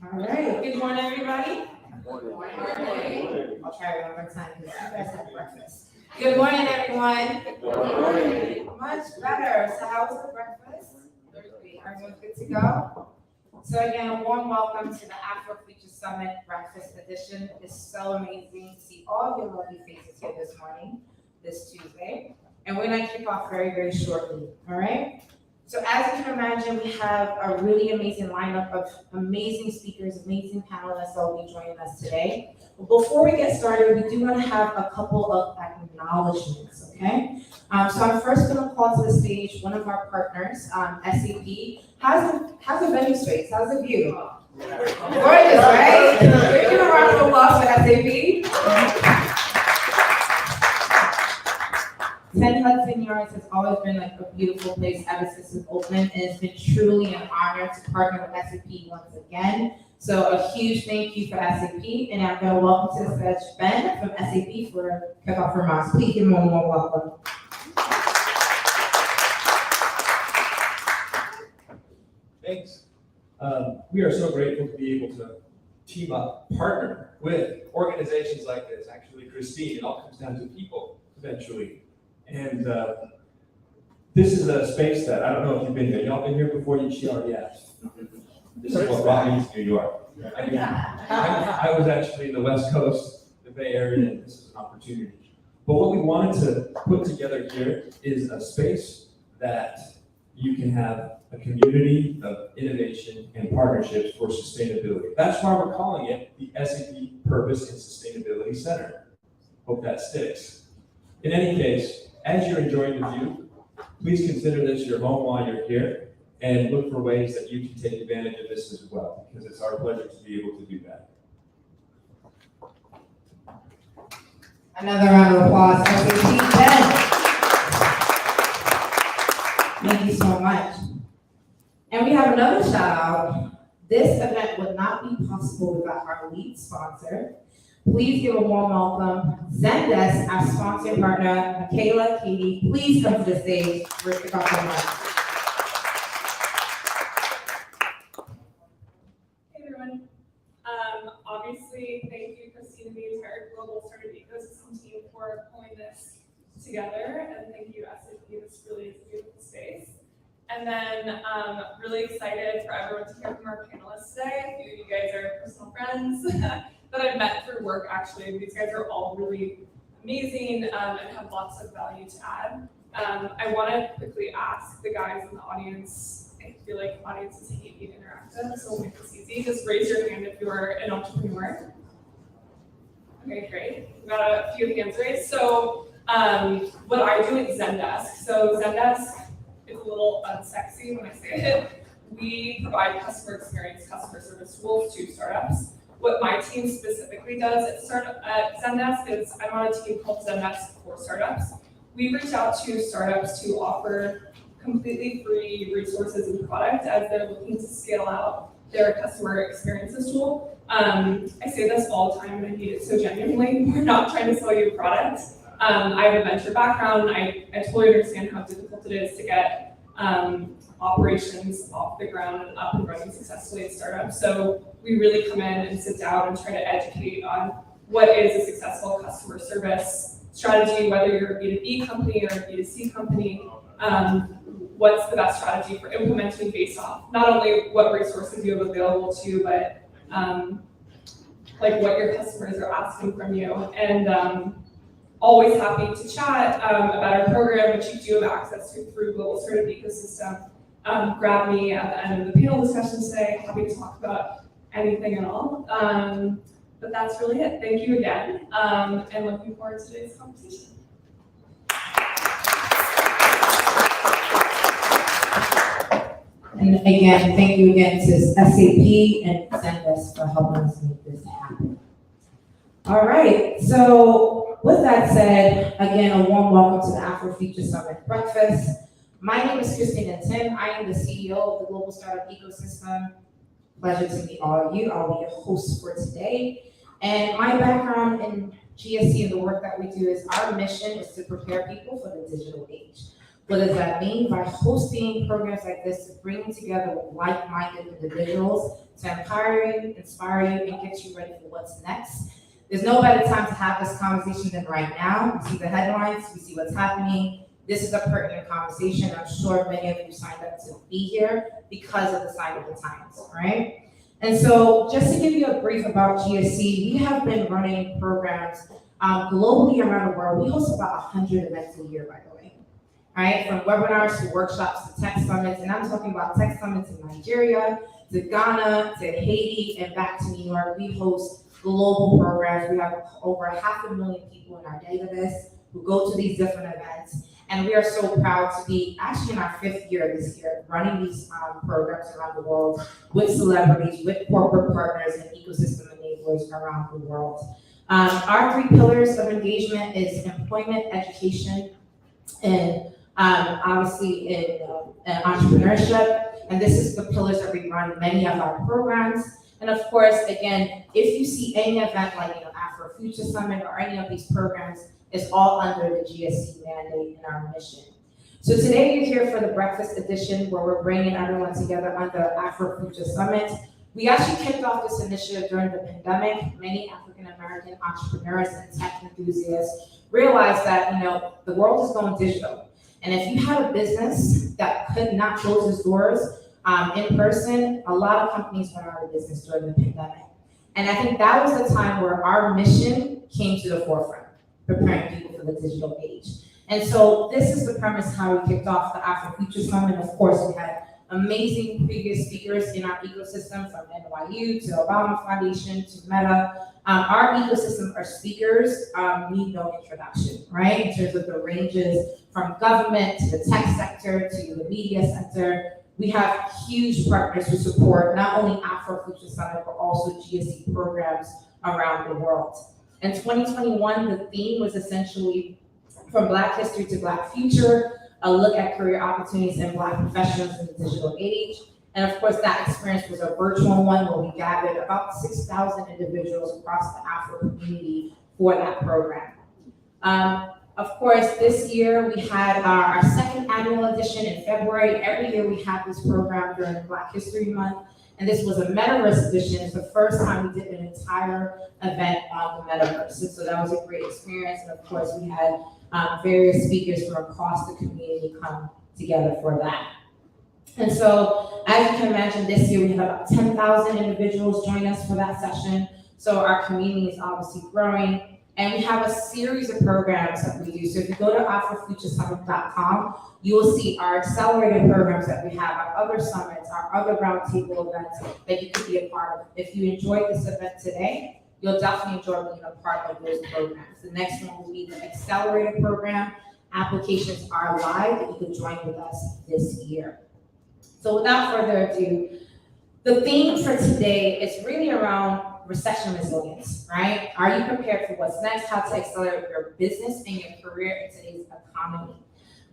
All right. Good morning, everybody. Good morning. I'll try one more time because you guys had breakfast. Good morning, everyone. Good morning. Much better. So, how was the breakfast? Everyone's good to go? So, again, a warm welcome to the Afro Future Summit Breakfast Edition. It's so amazing to see all your lovely faces here this morning, this Tuesday. And we're going to kick off very, very shortly. All right? So as you can imagine, we have a really amazing lineup of amazing speakers, amazing panelists that will be joining us today. But before we get started, we do want to have a couple of acknowledgements, okay? So I'm first going to call to the stage one of our partners, SAP. How's the venue space? How's the view? Gorgeous, right? We're going to round of applause for SAP. 10 Hudson Yards has always been like a beautiful place ever since it opened, and it's been truly an honor to partner with SAP once again. So a huge thank you for SAP, and I'm going to welcome to the stage Ben from SAP for kickoff remarks. Please give him one more welcome. Thanks. We are so grateful to be able to team up, partner with organizations like this. Actually, Christine, it all comes down to people eventually. And this is a space that, I don't know if you've been here. Y'all been here before? She already asked. This is what brought me to New York. I mean, I was actually in the West Coast, the Bay Area, and this is an opportunity. But what we wanted to put together here is a space that you can have a community of innovation and partnerships for sustainability. That's why we're calling it the SAP Purpose and Sustainability Center. Hope that sticks. In any case, as you're enjoying the view, please consider this your home while you're here and look for ways that you can take advantage of this as well, because it's our pleasure to be able to do that. Another round of applause for SAP Ben. Thank you so much. And we have another shout out. This event would not be possible without our lead sponsor. Please give a warm welcome, Zendesk, our sponsor partner, Michaela, Katie. Please come to the stage. We're kicking off the mic. Hey everyone. Obviously, thank you, Christine, and the entire global startup ecosystem team for pulling this together, and thank you, SAP. This really is a beautiful space. And then really excited for everyone to hear from our panelists today. A few of you guys are personal friends that I've met through work, actually. These guys are all really amazing and have lots of value to add. I want to quickly ask the guys in the audience, I feel like audiences hate being interactive, so we'll make this easy. Just raise your hand if you're an entrepreneur. Okay, great. We've got a few hands raised. So what I do at Zendesk. So Zendesk is a little unsexy when I say it. We provide customer experience, customer service tools to startups. What my team specifically does at Zendesk is I'm on a team called Zendesk for Startups. We reach out to startups to offer completely free resources and product as they're looking to scale out their customer experiences tool. I say this all the time and I mean it so genuinely. We're not trying to sell you a product. I have a venture background. I totally understand how difficult it is to get operations off the ground and up and running successfully at startups. So we really come in and sit down and try to educate on what is a successful customer service strategy, whether you're a B2B company or a B2C company, what's the best strategy for implementing based off not only what resources you have available to you, but like what your customers are asking from you. And always happy to chat about our program, which you do have access to through Global Startup Ecosystem. Grab me at the end of the panel discussion today. Happy to talk about anything at all. But that's really it. Thank you again, and looking forward to today's conversation. And again, thank you again to SAP and Zendesk for helping us make this happen. All right, so with that said, again, a warm welcome to the Afro Future Summit Breakfast. My name is Christine and Tim. I am the CEO of the Global Startup Ecosystem. Pleasure to meet all of you. I'll be your host for today. And my background in GSC and the work that we do is our mission is to prepare people for the digital age. What does that mean? By hosting programs like this, to bring together like-minded individuals to empower you, inspire you, and get you ready for what's next. There's no better time to have this conversation than right now. We see the headlines, we see what's happening. This is a pertinent conversation. I'm sure many of you signed up to be here because of the sign of the times, right? And so just to give you a brief about GSC, we have been running programs globally around the world. We host about 100 events a year, by the way, right? From webinars to workshops to tech summits, and I'm talking about tech summits in Nigeria, to Ghana, to Haiti, and back to New York. We host global programs. We have over 500,000 people in our database who go to these different events. And we are so proud to be actually in our 5th year this year, running these programs around the world with celebrities, with corporate partners and ecosystem enablers around the world. Our 3 pillars of engagement is employment, education, and obviously in entrepreneurship. And this is the pillars that we run many of our programs. And of course, again, if you see any event like Afro Future Summit or any of these programs, it's all under the GSC mandate and our mission. So today you're here for the breakfast edition where we're bringing everyone together under Afro Future Summit. We actually kicked off this initiative during the pandemic. Many African-American entrepreneurs and tech enthusiasts realized that, the world is going digital. And if you had a business that could not close its doors in person, a lot of companies went out of business during the pandemic. And I think that was the time where our mission came to the forefront, preparing people for the digital age. And so this is the premise how we kicked off the Afro Future Summit. Of course, we had amazing previous speakers in our ecosystem from NYU to Obama Foundation to Meta. Our ecosystem, our speakers need no introduction, right? In terms of the ranges from government to the tech sector to the media sector. We have huge partners who support not only Afro Future Summit, but also GSC programs around the world. In 2021, the theme was essentially from Black history to Black future, a look at career opportunities in Black professionals in the digital age. And of course, that experience was a virtual one where we gathered about 6,000 individuals across the Afro community for that program. Of course, this year we had our 2nd annual edition in February. Every year we have this program during Black History Month. And this was a metaverse edition. It's the first time we did an entire event on the metaverse. And so that was a great experience. And of course, we had various speakers from across the community come together for that. And so, as you can imagine, this year we had about 10,000 individuals join us for that session. So our community is obviously growing. And we have a series of programs that we do. So if you go to afrofuturesummit.com, you will see our accelerated programs that we have, our other summits, our other roundtable events that you could be a part of. If you enjoyed this event today, you'll definitely enjoy being a part of those programs. The next one will be the accelerated program. Applications are live and you can join with us this year. So without further ado, the theme for today is really around recession resilience, right? Are you prepared for what's next? How to accelerate your business and your career in today's economy.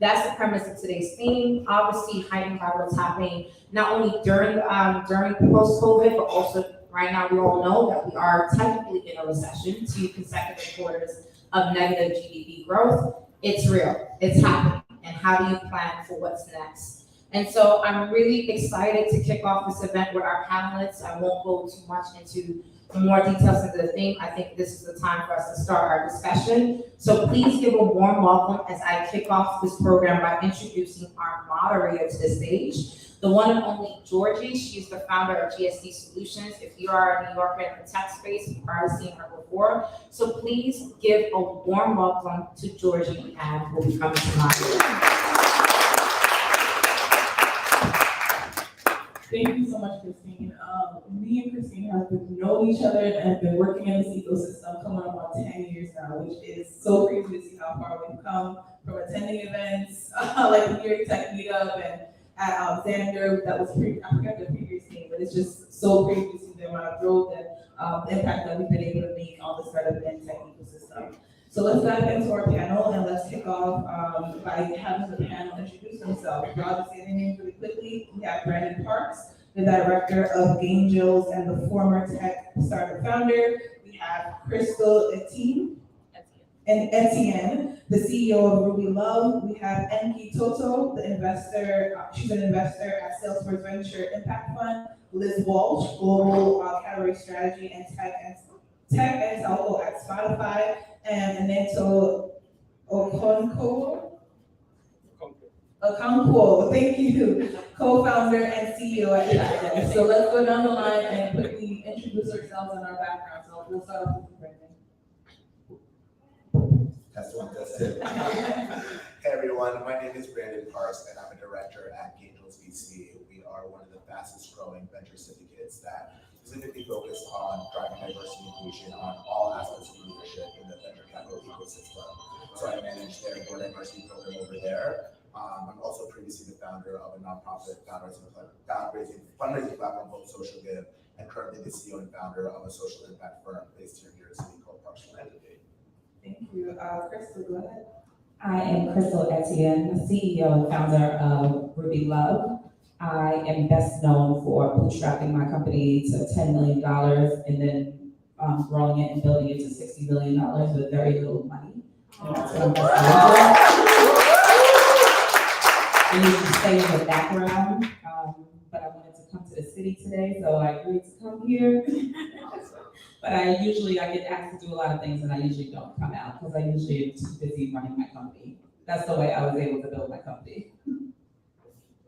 That's the premise of today's theme. Obviously, heightened by what's happening not only during post-COVID, but also right now we all know that we are technically in a recession, 2 consecutive quarters of negative GDP growth. It's real, it's happening. And how do you plan for what's next? And so I'm really excited to kick off this event with our panelists. I won't go too much into the more details into the theme. I think this is the time for us to start our discussion. So please give a warm welcome as I kick off this program by introducing our moderator to the stage, the one and only Georgie. She's the founder of GSD Solutions. If you are a New Yorker in the tech space, you've probably seen her before. So please give a warm welcome to Georgie and who will be coming to mind. Thank you so much, Christine. Me and Christine have known each other and have been working in this ecosystem coming up on 10 years now, which is so crazy to see how far we've come from attending events like the New York Tech Meetup and at Xander. That was I forgot the previous name, but it's just so crazy to see the amount of growth and impact that we've been able to make on the startup and tech ecosystem. So let's dive into our panel and let's kick off by having the panel introduce themselves. I'll just say their names really quickly. We have Brandon Parks, the director of Angels and the former tech startup founder. We have Crystal Etienne, the CEO of Ruby Love. We have Enki Toto, the investor. She's an investor at Salesforce Venture Impact Fund. Liz Walsh, global category strategy and tech and telco at Spotify, and Aneto Okonkwo, thank you, co-founder and CEO at Shotgun. So let's go down the line and quickly introduce ourselves and our background. So we'll start off with Brandon. That's one, that's it. Hey everyone, my name is Brandon Parks and I'm a director at Angels VC. We are one of the fastest growing venture syndicates that specifically focus on driving diversity and inclusion on all aspects of leadership in the venture capital ecosystem. So I manage their board diversity program over there. I'm also previously the founder of a nonprofit fundraising platform called Social Give, and currently the CEO and founder of a social impact firm based here in New York City called Parks Philanthropy. Thank you. Crystal, go ahead. I am Crystal Etienne, the CEO and founder of Ruby Love. I am best known for bootstrapping my company to $10 million and then growing it and building it to $60 million with very little money. And that's what I'm best known for. I usually stay in the background, but I wanted to come to the city today, so I agreed to come here. But I get asked to do a lot of things and I usually don't come out because I usually am too busy running my company. That's the way I was able to build my company.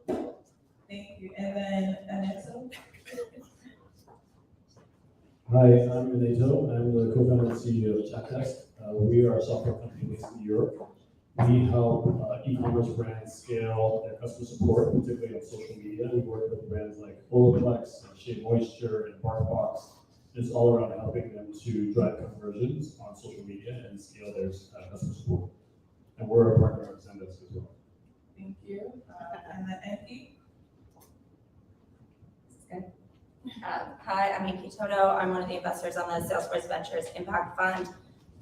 Thank you. And then Aneto. Hi, I'm Aneto. I'm the co-founder and CEO of ChatTest. We are a software company based in Europe. We help e-commerce brands scale their customer support, particularly on social media. We work with brands like Olaplex, Shea Moisture, and BarkBox. It's all around helping them to drive conversions on social media and scale their customer support. And we're a partner of Zendesk as well. Thank you. And then Enki. Hi, I'm Enki Toto. I'm one of the investors on the Salesforce Ventures Impact Fund.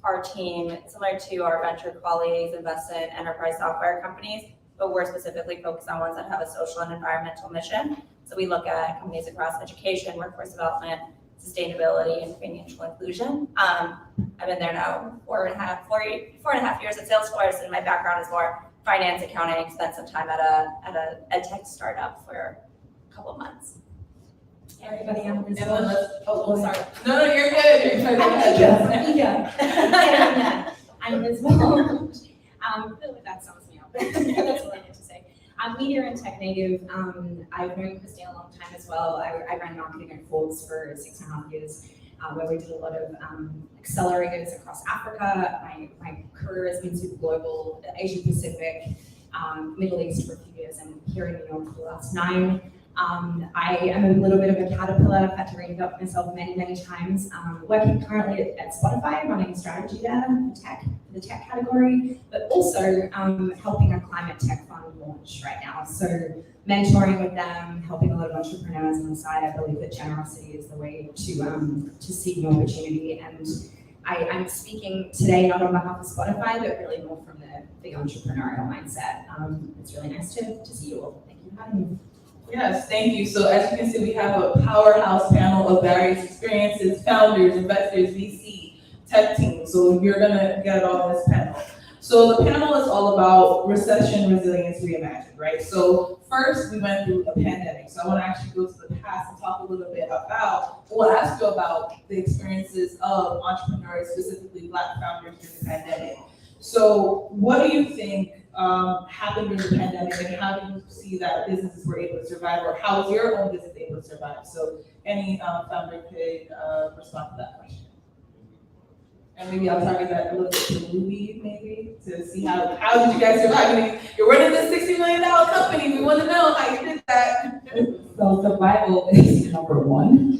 Our team, similar to our venture colleagues, invests in enterprise software companies, but we're specifically focused on ones that have a social and environmental mission. So we look at companies across education, workforce development, sustainability, and financial inclusion. I've been there now 4.5 years at Salesforce, and my background is more finance, accounting. Spent some time at a tech startup for a couple of months. Everybody, I'm Liz Walsh. Sorry. No, you're good. You're good. I'm Liz Walsh. That sums me up. That's all I get to say. I'm leader in Tech Native. I've known Christine a long time as well. I ran marketing at Forbes for 6.5 years, where we did a lot of accelerators across Africa. My career has been super global, Asia Pacific, Middle East for a few years, and here in New York for the last 9. I am a little bit of a caterpillar. I've had to reinvent myself many times. Working currently at Spotify, running strategy there for the tech category, but also helping a climate tech fund launch right now. So mentoring with them, helping a lot of entrepreneurs on the side. I believe that generosity is the way to seek new opportunity. And I'm speaking today not on behalf of Spotify, but really more from the entrepreneurial mindset. It's really nice to see you all. Thank you for having me. Yes, thank you. So as you can see, we have a powerhouse panel of various experiences, founders, investors, VC, tech teams. So you're gonna get it all in this panel. So the panel is all about Recession Resilience Reimagined, right? So first we went through a pandemic. So I wanna actually go to the past and talk a little bit about, we'll ask you about the experiences of entrepreneurs, specifically Black founders during the pandemic. So what do you think happened during the pandemic, and how do you see that businesses were able to survive, or how was your own business able to survive? So any founder could respond to that question. And maybe I'll target that a little bit to Ruby, maybe, to see how did you guys survive? I mean, you're running this $60 million company. We want to know how you did that. So survival is number one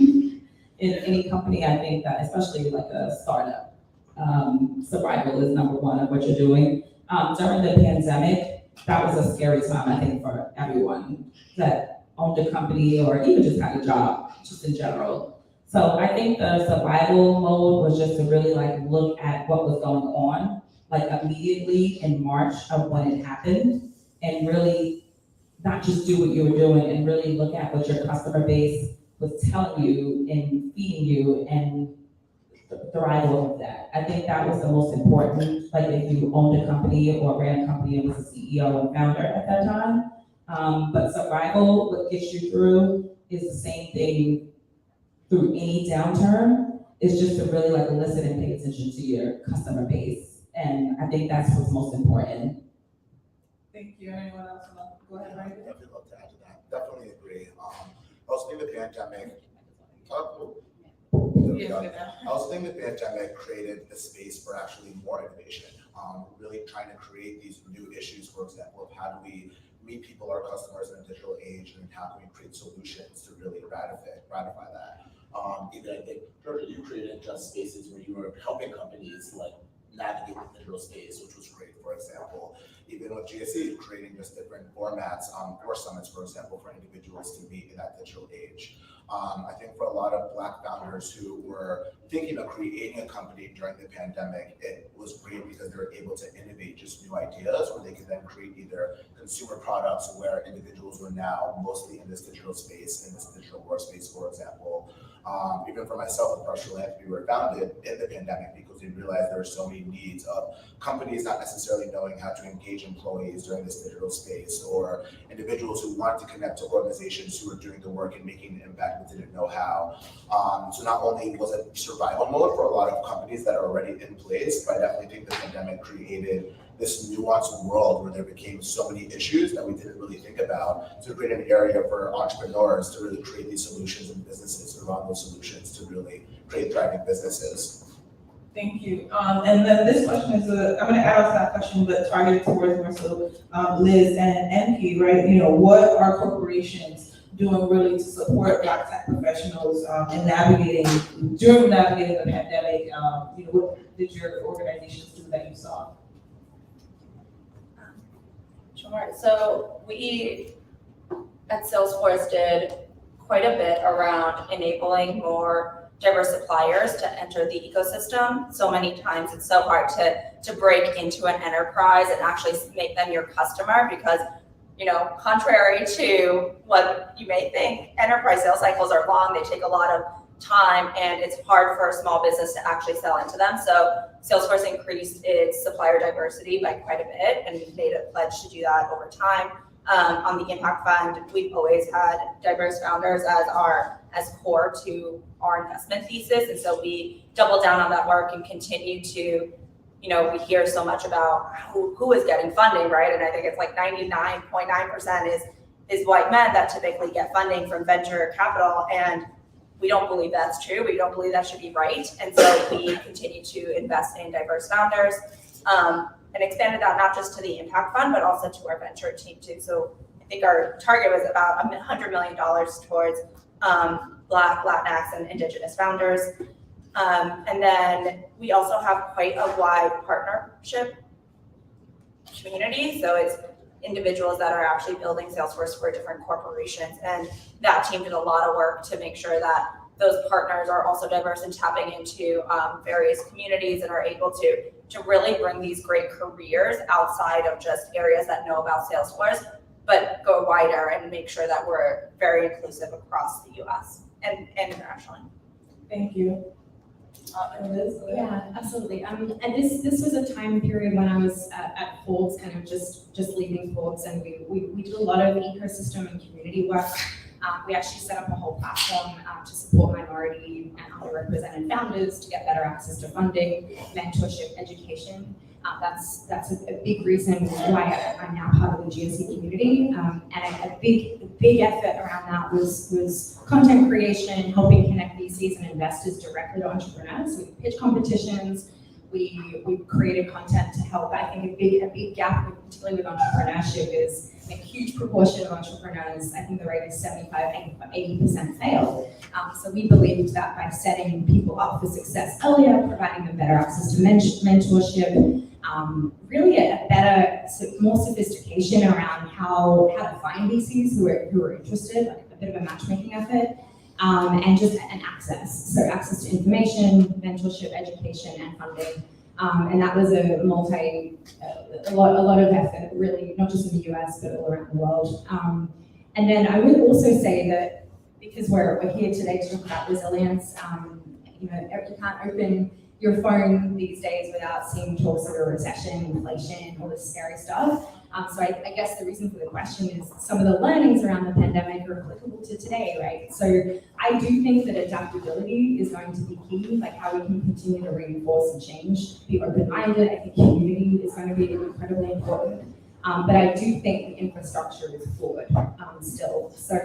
in any company. I think that, especially like a startup, survival is number one of what you're doing. During the pandemic, that was a scary time, I think, for everyone that owned a company or even just had a job, just in general. So I think the survival mode was just to really look at what was going on, immediately in March of when it happened, and really not just do what you were doing and really look at what your customer base was telling you and feeding you and the arrival of that. I think that was the most important, like if you owned a company or ran a company and was a CEO and founder at that time. But survival, what gets you through, is the same thing through any downturn. It's just to really like listen and pay attention to your customer base. And I think that's what's most important. Thank you. Anyone else want to go ahead, Mike? Definitely love to add to that. Definitely agree. I was thinking the pandemic. I was thinking the pandemic created a space for actually more innovation. Really trying to create these new issues, for example, of how do we meet people, our customers in a digital age, and how can we create solutions to really ratify that. Even I think, Georgia, you created just spaces where you were helping companies like navigate the digital space, which was great, for example. Even with GSE, creating just different formats or summits, for example, for individuals to meet in that digital age. I think for a lot of Black founders who were thinking of creating a company during the pandemic, it was great because they were able to innovate just new ideas where they could then create either consumer products where individuals were now mostly in this digital space, in this digital workspace, for example. Even for myself and Partial Land, we were founded in the pandemic because we realized there were so many needs of companies not necessarily knowing how to engage employees during this digital space, or individuals who wanted to connect to organizations who were doing the work and making an impact but didn't know how. So not only was it survival mode for a lot of companies that are already in place, but I definitely think the pandemic created this nuanced world where there became so many issues that we didn't really think about, to create an area for entrepreneurs to really create these solutions and businesses around those solutions to really create thriving businesses. Thank you. And then this question is, I'm going to add on to that question, but targeted towards more so Liz and NP, right? You know, what are corporations doing really to support Black tech professionals in during navigating the pandemic? You know, what did your organizations do that you saw? Sure. So we at Salesforce did quite a bit around enabling more diverse suppliers to enter the ecosystem. So many times it's so hard to break into an enterprise and actually make them your customer because, you know, contrary to what you may think, enterprise sales cycles are long, they take a lot of time, and it's hard for a small business to actually sell into them. So Salesforce increased its supplier diversity by quite a bit, and we've made a pledge to do that over time. On the Impact Fund, we've always had diverse founders as core to our investment thesis, and so we double down on that work and continue to, you know, we hear so much about who is getting funding, right? And I think it's like 99.9% is white men that typically get funding from venture capital, and we don't believe that's true. We don't believe that should be right. And so we continue to invest in diverse founders and expanded that not just to the Impact Fund, but also to our venture team too. So I think our target was about $100 million towards Black, Latinx, and Indigenous founders. And then we also have quite a wide partnership community. So it's individuals that are actually building Salesforce for different corporations. And that team did a lot of work to make sure that those partners are also diverse and tapping into various communities and are able to really bring these great careers outside of just areas that know about Salesforce, but go wider and make sure that we're very inclusive across the US and internationally. Thank you. Liz? Yeah, absolutely. And this was a time period when I was at Folds, kind of just leaving Folds, and we did a lot of ecosystem and community work. We actually set up a whole platform to support minority and underrepresented founders to get better access to funding, mentorship, education. That's a big reason why I'm now part of the GSE community. And a big effort around that was content creation, helping connect VCs and investors directly to entrepreneurs. We pitch competitions. We created content to help. I think a big gap, particularly with entrepreneurship, is a huge proportion of entrepreneurs, I think the rate is 75-80% fail. So we believed that by setting people up for success earlier, providing them better access to mentorship, really a better, more sophistication around how to find VCs who are interested, like a bit of a matchmaking effort, and access. So access to information, mentorship, education, and funding. And that was a lot of effort, really, not just in the US, but all around the world. And then I would also say that because we're here today to talk about resilience, you can't open your phone these days without seeing talks of a recession, inflation, all this scary stuff. So I guess the reason for the question is some of the learnings around the pandemic are applicable to today, right? So I do think that adaptability is going to be key, like how we can continue to reinforce and change, be open-minded. I think community is going to be incredibly important. But I do think the infrastructure is flawed still. So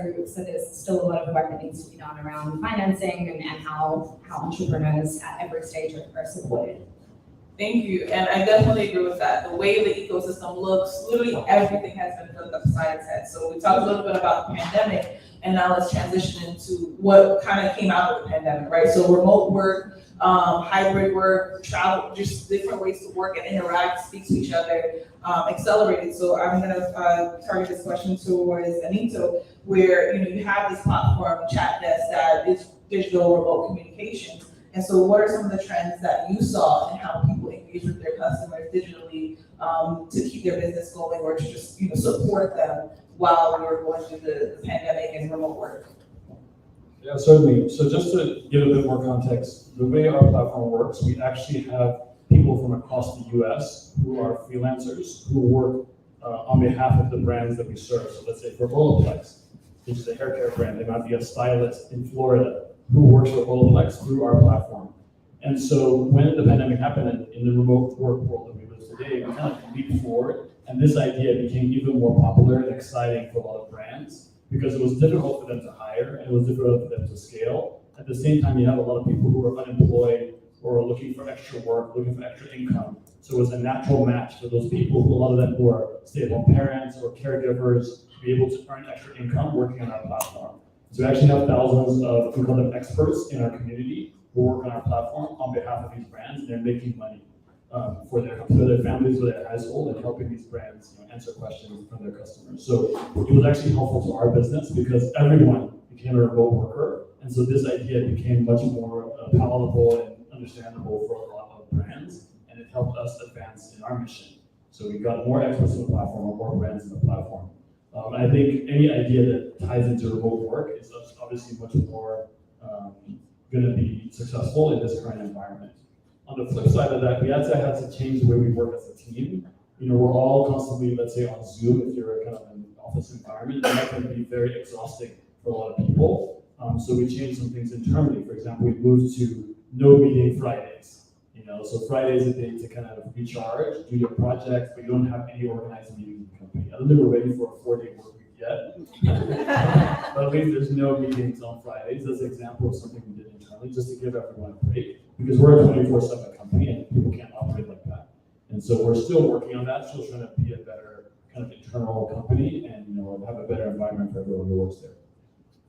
there's still a lot of work that needs to be done around financing and how entrepreneurs at every stage are supported. Thank you, and I definitely agree with that. The way the ecosystem looks, literally everything has been flipped upside its head. So we talked a little bit about the pandemic, and now let's transition into what kind of came out of the pandemic, right? So remote work, hybrid work, travel, just different ways to work and interact, speak to each other, accelerated. So I'm gonna target this question towards Anito, where you have this platform, Chat Desk, that is digital remote communications. And so what are some of the trends that you saw in how people engage with their customers digitally to keep their business going or to just support them while we were going through the pandemic and remote work? Yeah, certainly. So just to give a bit more context, the way our platform works, we actually have people from across the US who are freelancers who work on behalf of the brands that we serve. So let's say for Olaplex, which is a hair care brand, they might be a stylist in Florida who works for Olaplex through our platform. And so when the pandemic happened in the remote work world that we live today, we kind of leaped forward, and this idea became even more popular and exciting for a lot of brands because it was difficult for them to hire and it was difficult for them to scale. At the same time, you have a lot of people who are unemployed or are looking for extra work, looking for extra income. So it was a natural match for those people, a lot of them who are stay-at-home parents or caregivers, to be able to earn extra income working on our platform. So we actually have thousands of, we call them experts in our community who work on our platform on behalf of these brands, and they're making money for their families, for their household, and helping these brands answer questions from their customers. So it was actually helpful to our business because everyone became a remote worker, and so this idea became much more palatable and understandable for a lot of brands, and it helped us advance in our mission. So we got more experts on the platform, or more brands on the platform. I think any idea that ties into remote work is obviously much more going to be successful in this current environment. On the flip side of that, we actually had to change the way we work as a team. We're all constantly, let's say, on Zoom. If you're kind of in an office environment, that can be very exhausting for a lot of people. So we changed some things internally. For example, we moved to no meeting Fridays. So Friday is a day to kind of recharge, do your projects, but you don't have any organized meetings in the company. I don't think we're ready for a 4-day work week yet. But at least there's no meetings on Fridays. That's an example of something we did internally, just to give everyone a break, because we're a 24/7 company and people can't operate like that. And so we're still working on that, still trying to be a better kind of internal company and have a better environment for everyone who works there.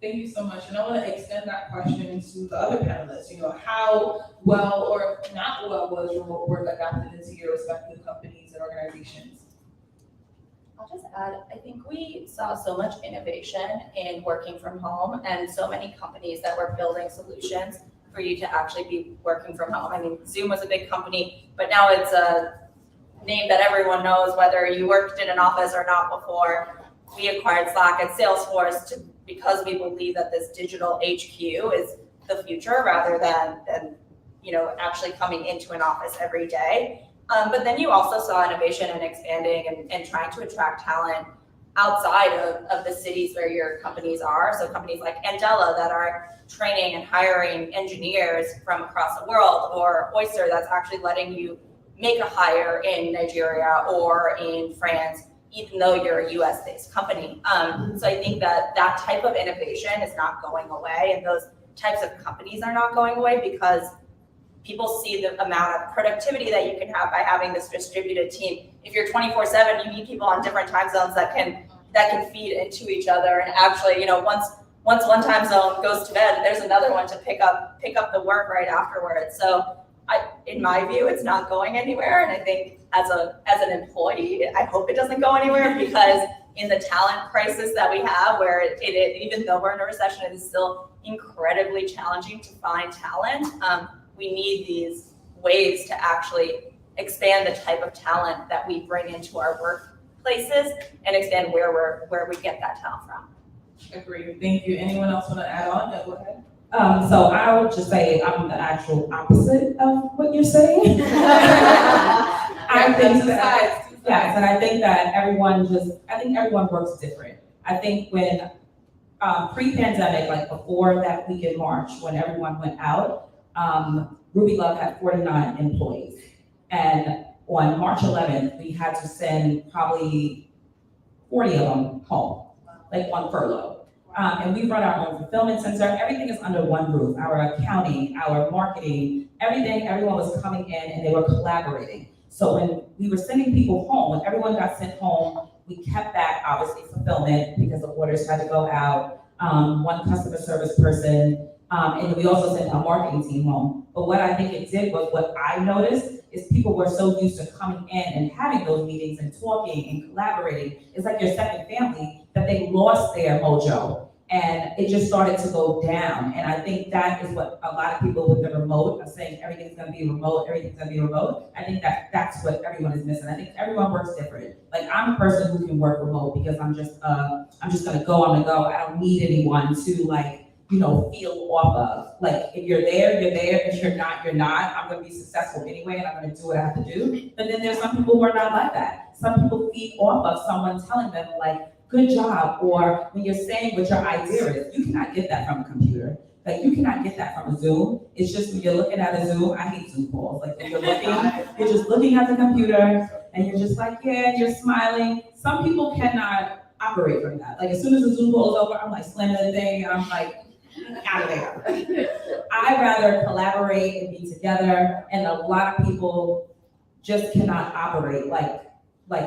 Thank you so much. And I want to extend that question to the other panelists. How well or not well was remote work adapted into your respective companies and organizations? I'll just add, I think we saw so much innovation in working from home and so many companies that were building solutions for you to actually be working from home. I mean, Zoom was a big company, but now it's a name that everyone knows, whether you worked in an office or not before. We acquired Slack and Salesforce because we believe that this digital HQ is the future rather than actually coming into an office every day. But then you also saw innovation and expanding and trying to attract talent outside of the cities where your companies are. So companies like Andela that are training and hiring engineers from across the world, or Oyster that's actually letting you make a hire in Nigeria or in France, even though you're a US-based company. So I think that type of innovation is not going away, and those types of companies are not going away because people see the amount of productivity that you can have by having this distributed team. If you're 24/7, you need people on different time zones that can feed into each other. And actually, once one time zone goes to bed, there's another one to pick up the work right afterwards. So in my view, it's not going anywhere. And I think as an employee, I hope it doesn't go anywhere, because in the talent crisis that we have, where it even though we're in a recession, it is still incredibly challenging to find talent. We need these ways to actually expand the type of talent that we bring into our workplaces and expand where we get that talent from. Agreed, thank you. Anyone else want to add on? Yeah, go ahead. So I would just say I'm the actual opposite of what you're saying. I think that, yes, and I think that everyone works different. I think when, pre-pandemic, like before that week in March, when everyone went out, Ruby Love had 49 employees. And on March 11th, we had to send probably 40 of them home, like on furlough. And we run our own fulfillment center. Everything is under one roof. Our accounting, our marketing, everyone was coming in and they were collaborating. So when we were sending people home, when everyone got sent home, we kept back obviously fulfillment because the orders had to go out, one customer service person, and then we also sent our marketing team home. But what I think it did was, what I noticed is people were so used to coming in and having those meetings and talking and collaborating. It's like your second family, that they lost their mojo. And it just started to go down. And I think that is what a lot of people with the remote are saying, everything's gonna be remote, everything's gonna be remote. I think that's what everyone is missing. I think everyone works different. Like, I'm a person who can work remote because I'm just gonna go, I'm gonna go. I don't need anyone to, like, you know, feel off of. Like, if you're there, you're there. If you're not, you're not. I'm gonna be successful anyway, and I'm gonna do what I have to do. But then there's some people who are not like that. Some people feed off of someone telling them, like, good job, or when you're saying what your idea is. You cannot get that from a computer. Like, you cannot get that from a Zoom. It's just when you're looking at a Zoom, I hate Zoom calls. Like, when you're just looking at the computer, and you're just like, yeah, you're smiling. Some people cannot operate from that. Like, as soon as the Zoom call is over, I'm like slamming the thing, and I'm like, out of there. I'd rather collaborate and be together, and a lot of people just cannot operate like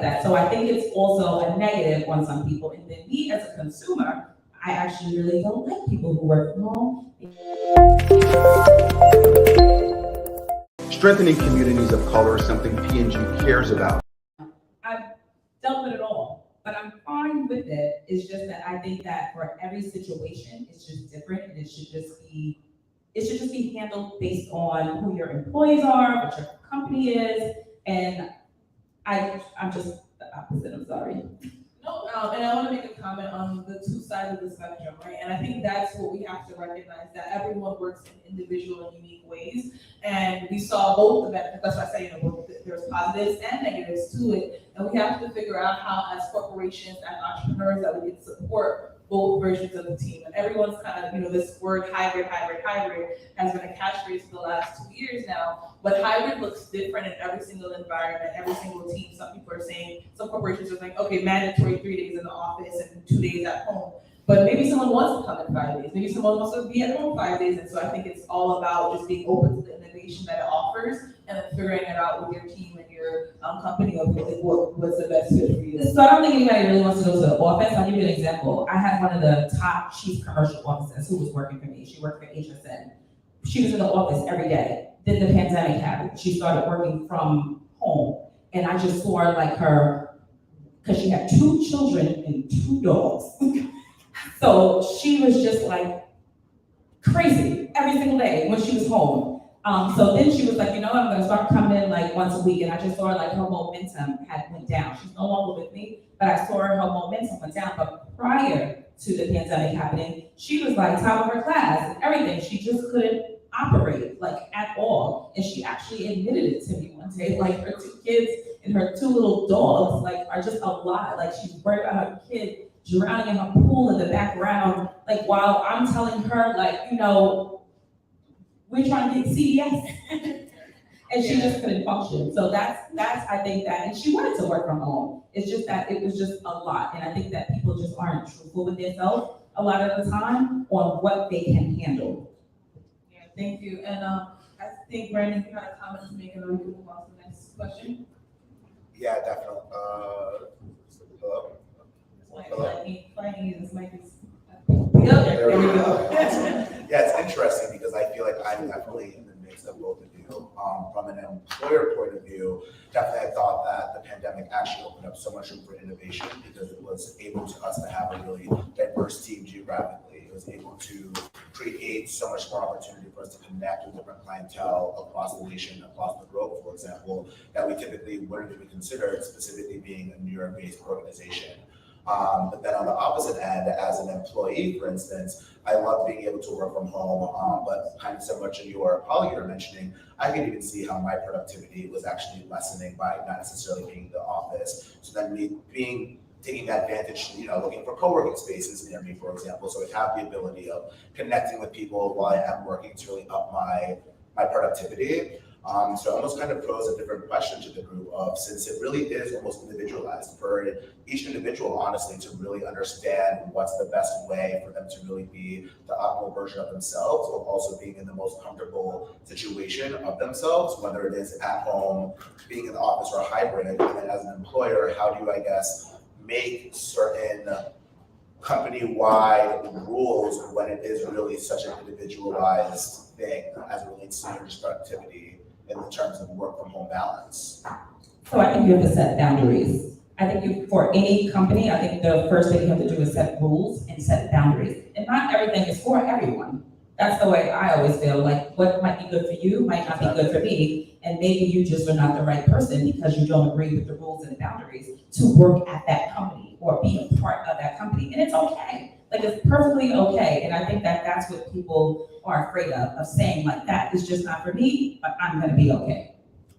that. So I think it's also a negative on some people. And then me as a consumer, I actually really don't like people who work from home. Strengthening communities of color is something P&G cares about. I've dealt with it all, but I'm fine with it. It's just that I think that for every situation, it's just different, and it should just be handled based on who your employees are, what your company is, and I'm just the opposite, I'm sorry. No, and I want to make a comment on the two sides of the spectrum, right? And I think that's what we have to recognize, that everyone works in individual and unique ways. And we saw both the benefits. That's why I say, you know, there's positives and negatives to it. And we have to figure out how, as corporations and entrepreneurs, that we can support both versions of the team. And everyone's kind of, you know, this word hybrid has been a catchphrase for the last 2 years now. But hybrid looks different in every single environment, every single team. Some people are saying, some corporations are saying, okay, mandatory 3 days in the office and 2 days at home. But maybe someone wants to come in 5 days. Maybe someone wants to be at home 5 days. And so I think it's all about just being open to the innovation that it offers, and then figuring it out with your team and your company of like, what's the best fit for you. So I don't think anybody really wants to go to the office. I'll give you an example. I had one of the top chief commercial officers who was working for me. She worked for HSN. She was in the office every day. Then the pandemic happened. She started working from home. And I just saw like her, because she had 2 children and 2 dogs. So she was just like crazy every single day when she was home. So then she was like, you know what, I'm gonna start coming in like once a week. And I just saw like her momentum had went down. She's no longer with me, but I saw her momentum went down. But prior to the pandemic happening, she was like top of her class and everything. She just couldn't operate like at all. And she actually admitted it to me one day, like her 2 kids and her 2 little dogs like are just a lot. Like she's worried about her kid drowning in her pool in the background, like while I'm telling her like, you know, we're trying to get CDS. And she just couldn't function. So that's I think that, and she wanted to work from home. It's just that it was just a lot. And I think that people just aren't truthful with themselves a lot of the time on what they can handle. Yeah, thank you. And I think Brandon, you had a comment to make, and then we can move on to the next question. Yeah, definitely. Hello? This mic is. There we go. Yeah, it's interesting because I feel like I'm definitely in the mix of both of you. From an employer point of view, definitely I thought that the pandemic actually opened up so much room for innovation because it was able to us to have a really diverse team geographically. It was able to create so much more opportunity for us to connect with different clientele across the nation, across the globe, for example, that we typically wouldn't even consider, specifically being a New York-based organization. But then on the opposite end, as an employee, for instance, I love being able to work from home, but kind of similar to your colleague you were mentioning, I can even see how my productivity was actually lessening by not necessarily being in the office. So then taking advantage, looking for co-working spaces near me, for example, so I have the ability of connecting with people while I am working to really up my productivity. So I almost kind of pose a different question to the group of, since it really is almost individualized for each individual, honestly, to really understand what's the best way for them to really be the optimal version of themselves, while also being in the most comfortable situation of themselves, whether it is at home, being in the office, or hybrid. And then as an employer, how do you, I guess, make certain company-wide rules when it is really such an individualized thing as it relates to your productivity in terms of work from home balance? So I think you have to set boundaries. I think for any company, I think the first thing you have to do is set rules and set boundaries. And not everything is for everyone. That's the way I always feel. Like, what might be good for you might not be good for me. And maybe you just are not the right person because you don't agree with the rules and the boundaries to work at that company or be a part of that company. And it's okay. Like, it's perfectly okay. And I think that that's what people are afraid of saying, like, that is just not for me, but I'm gonna be okay.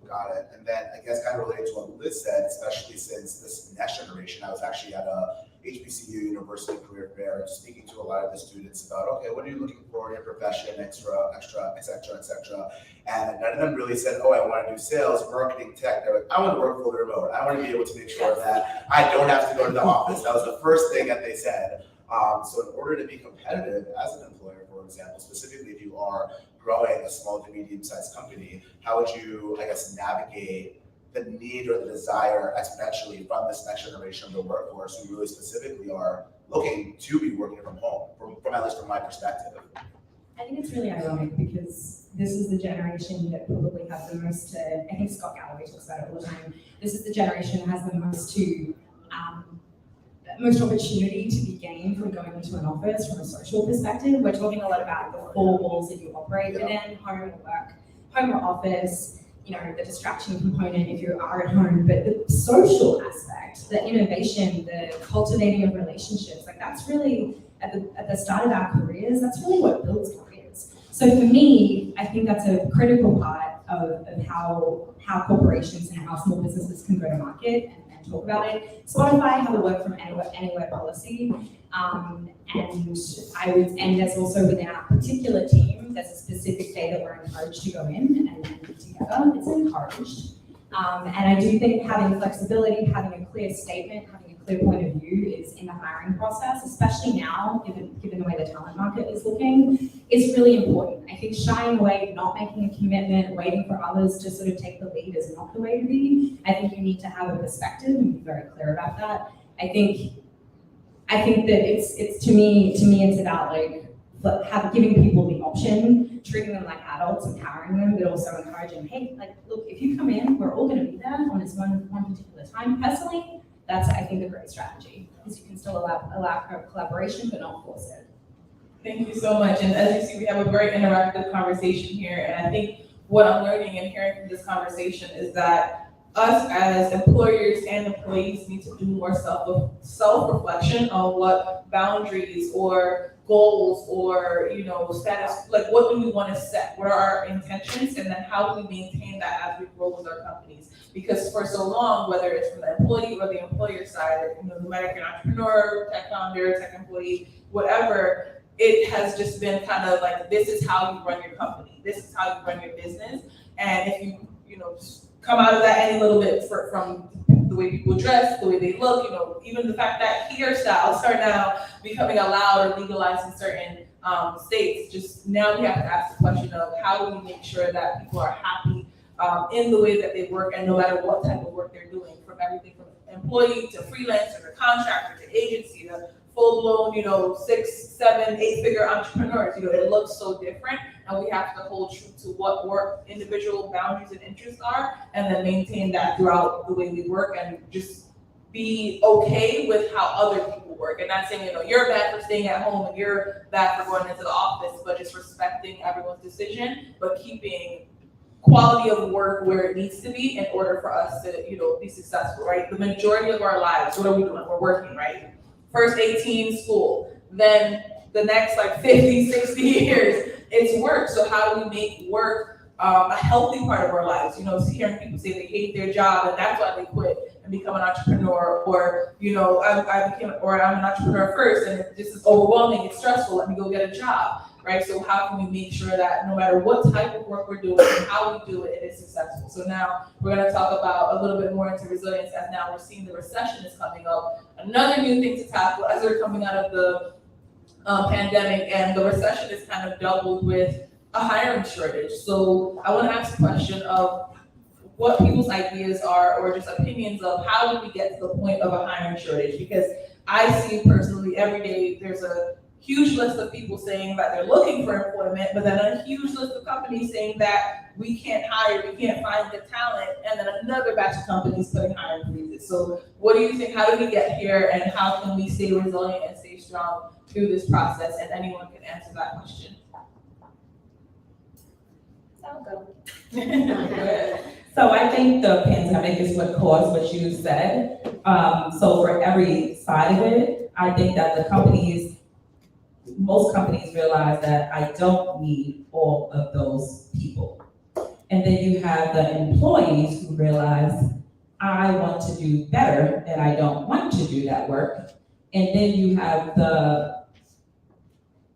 Got it. And then I guess kind of related to what Liz said, especially since this next generation, I was actually at a HBCU University Career Fair speaking to a lot of the students about, okay, what are you looking for in your profession, et cetera, et cetera. And none of them really said, oh, I want to do sales, marketing, tech. They're like, I want to work fully remote. I want to be able to make sure that I don't have to go to the office. That was the first thing that they said. So in order to be competitive as an employer, for example, specifically if you are growing a small to medium-sized company, how would you, I guess, navigate the need or the desire exponentially from this next generation of the workforce who really specifically are looking to be working from home, from at least from my perspective? I think it's really ironic because this is the generation that probably has the most to, I think Scott Galloway talks about it all the time, this is the generation that has the most opportunity to be gained from going into an office from a social perspective. We're talking a lot about the four walls that you operate within, home or work, home or office, the distraction component if you are at home, but the social aspect, the innovation, the cultivating of relationships, like that's really at the start of our careers, that's really what builds careers. So for me, I think that's a critical part of how corporations and how small businesses can go to market and talk about it. Spotify have a work from anywhere policy, and there's also within our particular team, there's a specific day that we're encouraged to go in and be together. It's encouraged. And I do think having flexibility, having a clear statement, having a clear point of view is in the hiring process, especially now, given the way the talent market is looking, is really important. I think shying away, not making a commitment, waiting for others to sort of take the lead is not the way to be. I think you need to have a perspective and be very clear about that. I think that it's to me it's about giving people the option, treating them like adults, empowering them, but also encouraging, hey, look, if you come in, we're all going to be there on this one particular time. Personally, that's, I think, a great strategy, because you can still allow collaboration, but not force it. Thank you so much. And as you see, we have a very interactive conversation here. And I think what I'm learning and hearing from this conversation is that us as employers and employees need to do more self-reflection on what boundaries or goals or status, like what do we want to set, what are our intentions, and then how do we maintain that as we grow with our companies. Because for so long, whether it's from the employee or the employer side, no matter if you're an entrepreneur, tech founder, tech employee, whatever, it has just been kind of like, this is how you run your company, this is how you run your business. And if you come out of that any little bit from the way people dress, the way they look, even the fact that hairstyles are now becoming allowed or legalized in certain states. Just now we have to ask the question of how do we make sure that people are happy in the way that they work, and no matter what type of work they're doing, from everything from employee to freelancer to contractor to agency to full-blown, 6, 7, 8-figure entrepreneurs. It looks so different, and we have to hold true to what work individual boundaries and interests are, and then maintain that throughout the way we work, and just be okay with how other people work, and not saying, you're bad for staying at home and you're bad for going into the office, but just respecting everyone's decision, but keeping quality of work where it needs to be in order for us to, be successful, right? The majority of our lives, what are we doing? We're working, right? First 18, school. Then the next 50, 60 years, it's work. So how do we make work a healthy part of our lives? Hearing people say they hate their job and that's why they quit and become an entrepreneur, or I'm an entrepreneur first and this is overwhelming, it's stressful, let me go get a job, right? So how can we make sure that no matter what type of work we're doing and how we do it, it is successful? So now we're going to talk about a little bit more into resilience, as now we're seeing the recession is coming up. Another new thing to tackle as we're coming out of the pandemic, and the recession is kind of doubled with a hiring shortage. So I want to ask a question of what people's ideas are, or just opinions of how do we get to the point of a hiring shortage? Because I see personally every day there's a huge list of people saying that they're looking for employment, but then a huge list of companies saying that we can't hire, we can't find the talent, and then another batch of companies putting hiring freezes. So what do you think, how did we get here, and how can we stay resilient and stay strong through this process? And anyone can answer that question. I'll go. So I think the pandemic is what caused what you said. So for every side of it, I think that most companies realize that I don't need all of those people. And then you have the employees who realize I want to do better and I don't want to do that work. And then you have the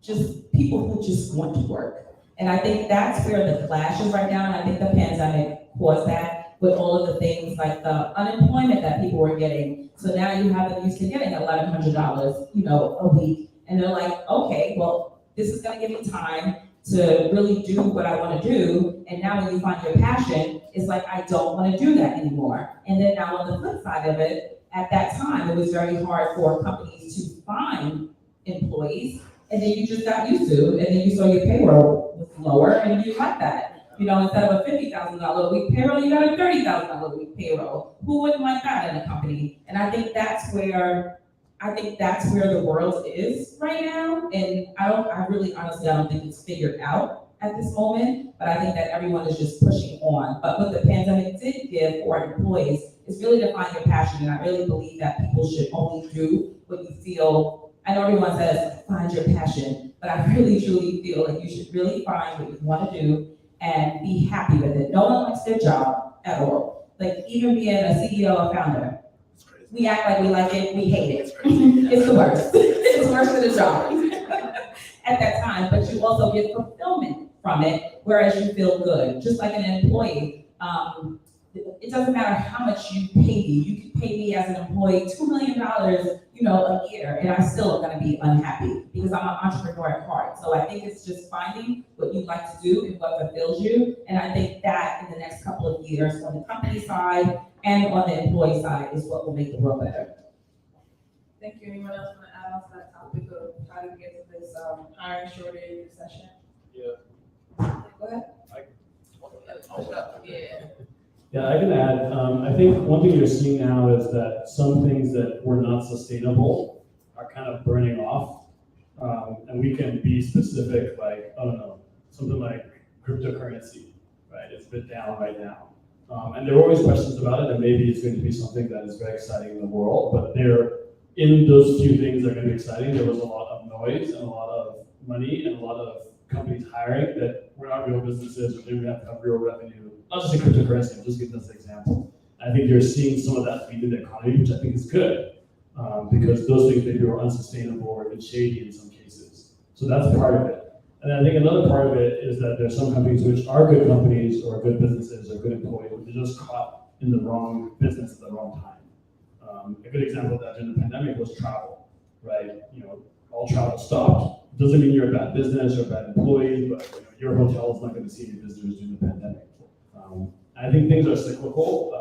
just people who just want to work. And I think that's where the clash is right now. And I think the pandemic caused that with all of the things like the unemployment that people were getting. So now you have them used to getting $1,100, a week. And they're like, okay, well, this is gonna give me time to really do what I wanna do. And now when you find your passion, it's like, I don't wanna do that anymore. And then now on the flip side of it, at that time, it was very hard for companies to find employees. And then you just got used to, and then you saw your payroll was lower, and you like that. Instead of a $50,000 a week payroll, you got a $30,000 a week payroll. Who wouldn't like that in a company? And I think that's where the world is right now. And I really honestly don't think it's figured out at this moment, but I think that everyone is just pushing on. But what the pandemic did give for employees is really to find your passion. And I really believe that people should only do what you feel. I know everyone says, find your passion, but I really, truly feel like you should really find what you want to do and be happy with it. No one likes their job at all. Like even being a CEO or founder, we act like we like it, we hate it. It's the worst. It's worse than a job at that time, but you also get fulfillment from it, whereas you feel good. Just like an employee, it doesn't matter how much you pay me. You can pay me as an employee $2 million, a year, and I'm still gonna be unhappy because I'm an entrepreneur at heart. So I think it's just finding what you like to do and what fulfills you. And I think that in the next couple of years on the company side and on the employee side is what will make the world better. Thank you. Anyone else want to add on to that topic of how to get to this hiring shortage recession? Yeah. Go ahead. Yeah. Yeah, I can add. I think one thing you're seeing now is that some things that were not sustainable are kind of burning off. And we can be specific, like, I don't know, something like cryptocurrency, right? It's a bit down right now. And there are always questions about it, and maybe it's going to be something that is very exciting in the world, but in those few things that are going to be exciting, there was a lot of noise and a lot of money and a lot of companies hiring that were not real businesses or didn't have real revenue. Not just in cryptocurrency, I'm just giving this example. I think you're seeing some of that feed in the economy, which I think is good, because those things maybe were unsustainable or even shady in some cases. So that's part of it. And I think another part of it is that there's some companies which are good companies or good businesses or good employees, but they're just caught in the wrong business at the wrong time. A good example of that during the pandemic was travel, right? All travel stopped. It doesn't mean you're a bad business or a bad employee, but your hotel is not going to see any visitors during the pandemic. I think things are cyclical,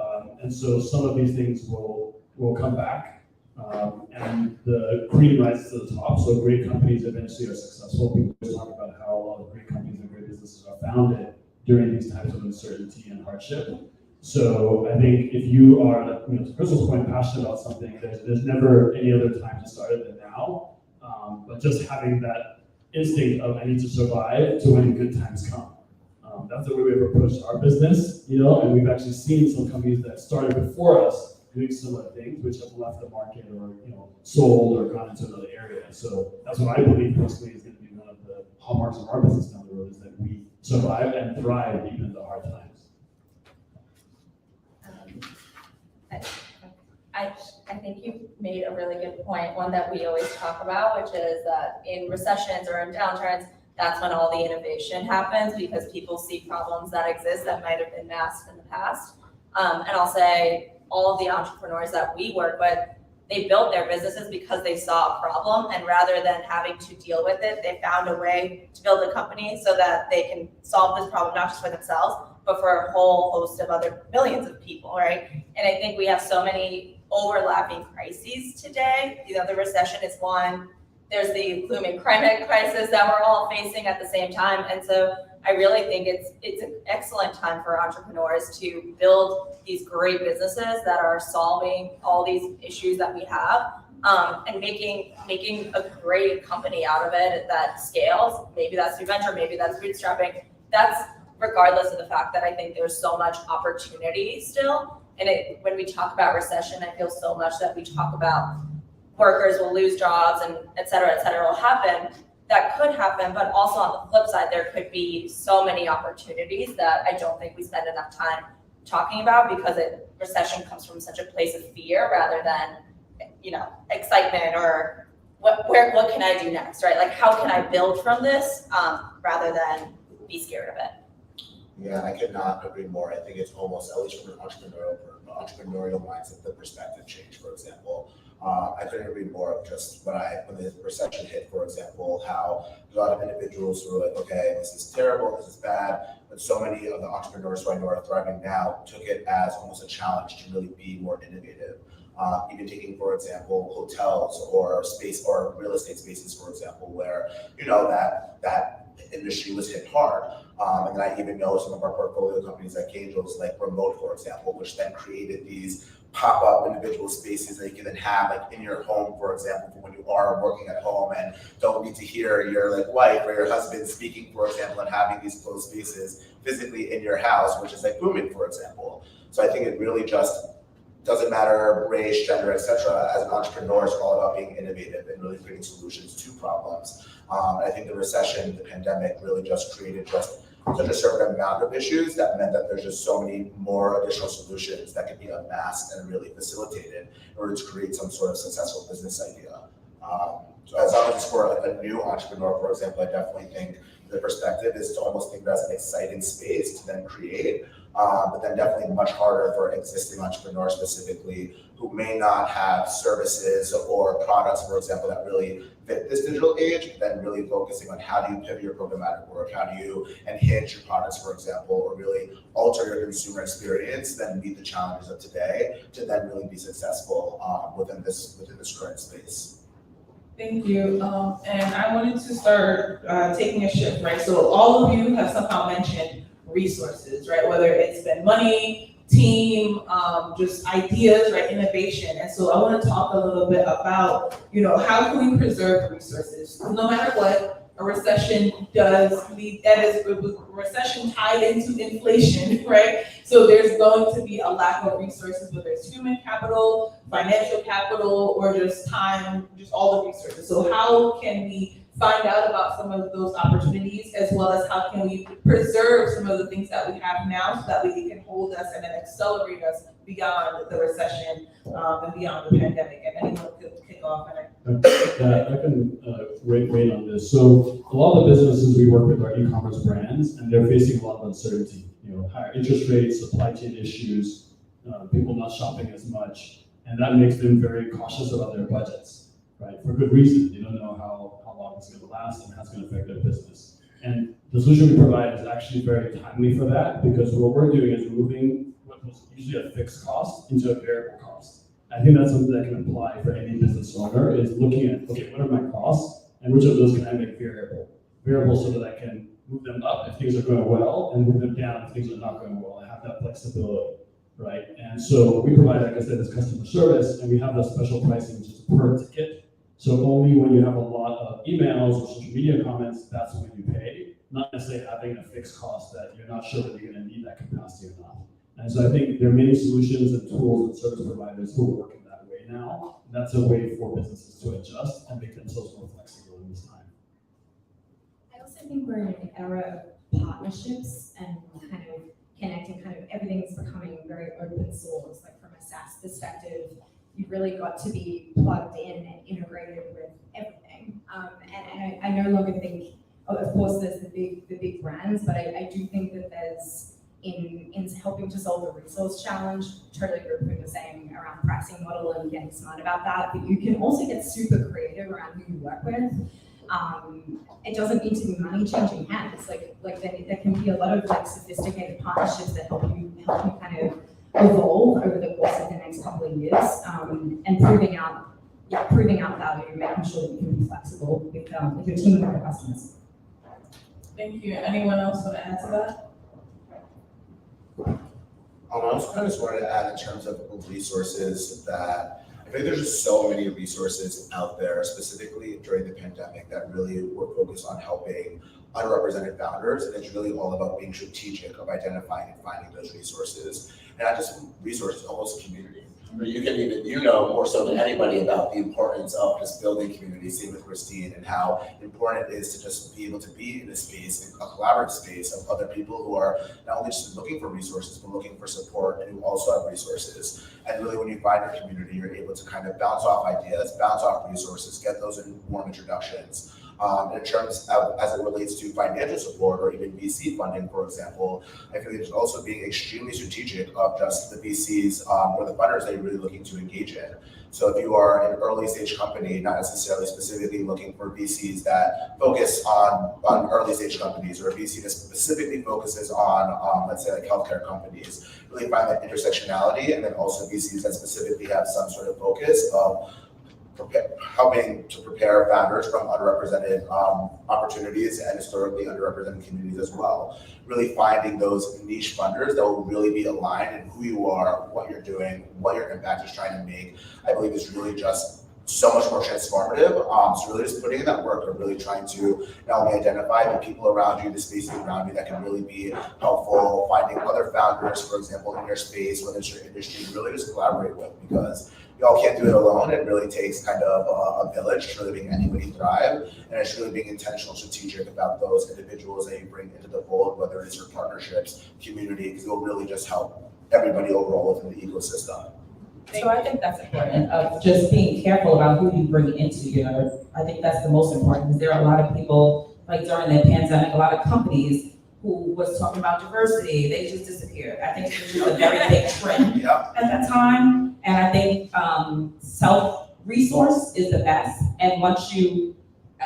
and so some of these things will come back, and the cream rises to the top. So great companies eventually are successful. People always talk about how a lot of great companies and great businesses are founded during these times of uncertainty and hardship. So I think if you are, to Crystal's point, passionate about something, there's never any other time to start it than now. But just having that instinct of I need to survive to when good times come. That's the way we've approached our business, and we've actually seen some companies that started before us doing similar things, which have left the market or sold or gone into another area. So that's what I believe personally is going to be one of the hallmarks of our business down the road, is that we survive and thrive even in the hard times. I think you made a really good point, one that we always talk about, which is that in recessions or in downturns, that's when all the innovation happens, because people see problems that exist that might have been masked in the past. And I'll say all of the entrepreneurs that we work with, they built their businesses because they saw a problem, and rather than having to deal with it, they found a way to build a company so that they can solve this problem, not just for themselves, but for a whole host of other millions of people, right? And I think we have so many overlapping crises today. The recession is one. There's the looming climate crisis that we're all facing at the same time. And so I really think it's an excellent time for entrepreneurs to build these great businesses that are solving all these issues that we have, and making a great company out of it that scales. Maybe that's through venture, maybe that's bootstrapping. That's regardless of the fact that I think there's so much opportunity still. And when we talk about recession, I feel so much that we talk about workers will lose jobs and et cetera will happen. That could happen, but also on the flip side, there could be so many opportunities that I don't think we spend enough time talking about, because recession comes from such a place of fear rather than, excitement or what can I do next, right? Like, how can I build from this, rather than be scared of it. Yeah, I could not agree more. I think it's almost, at least from an entrepreneurial mindset, the perspective change, for example. I couldn't agree more of just when the recession hit, for example, how a lot of individuals were like, okay, this is terrible, this is bad. But so many of the entrepreneurs who I know are thriving now took it as almost a challenge to really be more innovative. Even taking, for example, hotels or space or real estate spaces, for example, where, that industry was hit hard. And then I even know some of our portfolio companies like Angels, like Remote, for example, which then created these pop-up individual spaces that you can then have like in your home, for example, for when you are working at home and don't need to hear your wife or your husband speaking, for example, and having these closed spaces physically in your house, which is booming, for example. So I think it really just doesn't matter race, gender, etc. As an entrepreneur, it's all about being innovative and really creating solutions to problems. I think the recession, the pandemic really just created such a certain amount of issues that meant that there's just so many more additional solutions that could be unmasked and really facilitated in order to create some sort of successful business idea. So as long as it's for a new entrepreneur, for example, I definitely think the perspective is to almost think that's an exciting space to then create, but then definitely much harder for existing entrepreneurs specifically who may not have services or products, for example, that really fit this digital age, then really focusing on how do you pivot your programmatic work, how do you enhance your products, for example, or really alter your consumer experience, then meet the challenges of today to then really be successful within this current space. Thank you. And I wanted to start taking a shift, right? So all of you have somehow mentioned resources, right? Whether it's been money, team, just ideas, right? Innovation. And so I want to talk a little bit about, how can we preserve resources? No matter what, a recession does lead, that is a recession tied into inflation, right? So there's going to be a lack of resources, whether it's human capital, financial capital, or just time, just all the resources. So how can we find out about some of those opportunities, as well as how can we preserve some of the things that we have now so that it can hold us and then accelerate us beyond the recession and beyond the pandemic? And anyone could kick off. I can weigh on this. So a lot of the businesses we work with are e-commerce brands, and they're facing a lot of uncertainty. Higher interest rates, supply chain issues, people not shopping as much, and that makes them very cautious about their budgets, right? For good reason. They don't know how long it's going to last and how it's going to affect their business. And the solution we provide is actually very timely for that, because what we're doing is moving what was usually a fixed cost into a variable cost. I think that's something that can apply for any business owner, is looking at, okay, what are my costs and which of those can I make variable so that I can move them up if things are going well and move them down if things are not going well. I have that flexibility. right? And so we provide, like I said, this customer service, and we have the special pricing, which is per ticket. So only when you have a lot of emails or social media comments, that's when you pay, not necessarily having a fixed cost that you're not sure that you're gonna need that capacity or not. And so I think there are many solutions and tools and service providers who are working that way now. And that's a way for businesses to adjust and make themselves more flexible in this time. I also think we're in an era of partnerships and kind of connecting, kind of everything's becoming very open source, like from a SaaS perspective, you've really got to be plugged in and integrated with everything. And I no longer think, of course, there's the big brands, but I do think that there's, in helping to solve the resource challenge, totally agree with what you're saying around pricing model and getting smart about that, but you can also get super creative around who you work with. It doesn't need to be money changing hands. Like there can be a lot of like sophisticated partnerships that help you kind of evolve over the course of the next couple of years, and proving out value, making sure that you can be flexible with your team and your customers. Thank you. Anyone else want to add to that? I also kind of just wanted to add in terms of resources that I think there's just so many resources out there, specifically during the pandemic, that really were focused on helping underrepresented founders. And it's really all about being strategic of identifying and finding those resources. And not just resources, almost community. Or you can even, more so than anybody about the importance of just building community, same with Christine, and how important it is to just be able to be in a space, a collaborative space of other people who are not only just looking for resources, but looking for support and who also have resources. And really when you find your community, you're able to kind of bounce off ideas, bounce off resources, get those in warm introductions. In terms of, as it relates to financial support or even VC funding, for example, I feel it's also being extremely strategic of just the VCs or the funders that you're really looking to engage in. So if you are an early stage company, not necessarily specifically looking for VCs that focus on early stage companies, or a VC that specifically focuses on, let's say like healthcare companies, really find that intersectionality, and then also VCs that specifically have some sort of focus of helping to prepare founders from underrepresented opportunities and historically underrepresented communities as well. Really finding those niche funders that will really be aligned in who you are, what you're doing, what your impact is trying to make, I believe is really just so much more transformative. So really just putting in that work of really trying to not only identify the people around you, the spaces around you that can really be helpful, finding other founders, for example, in your space, whether it's your industry, really just collaborate with, because y'all can't do it alone. It really takes kind of a village to really make anybody thrive. And it's really being intentional, strategic about those individuals that you bring into the fold, whether it's your partnerships, community, because it'll really just help everybody overall within the ecosystem. So I think that's important, of just being careful about who you bring into I think that's the most important, because there are a lot of people, like during the pandemic, a lot of companies who was talking about diversity, they just disappeared. I think it was just a very big trend at that time. And I think self-resource is the best. And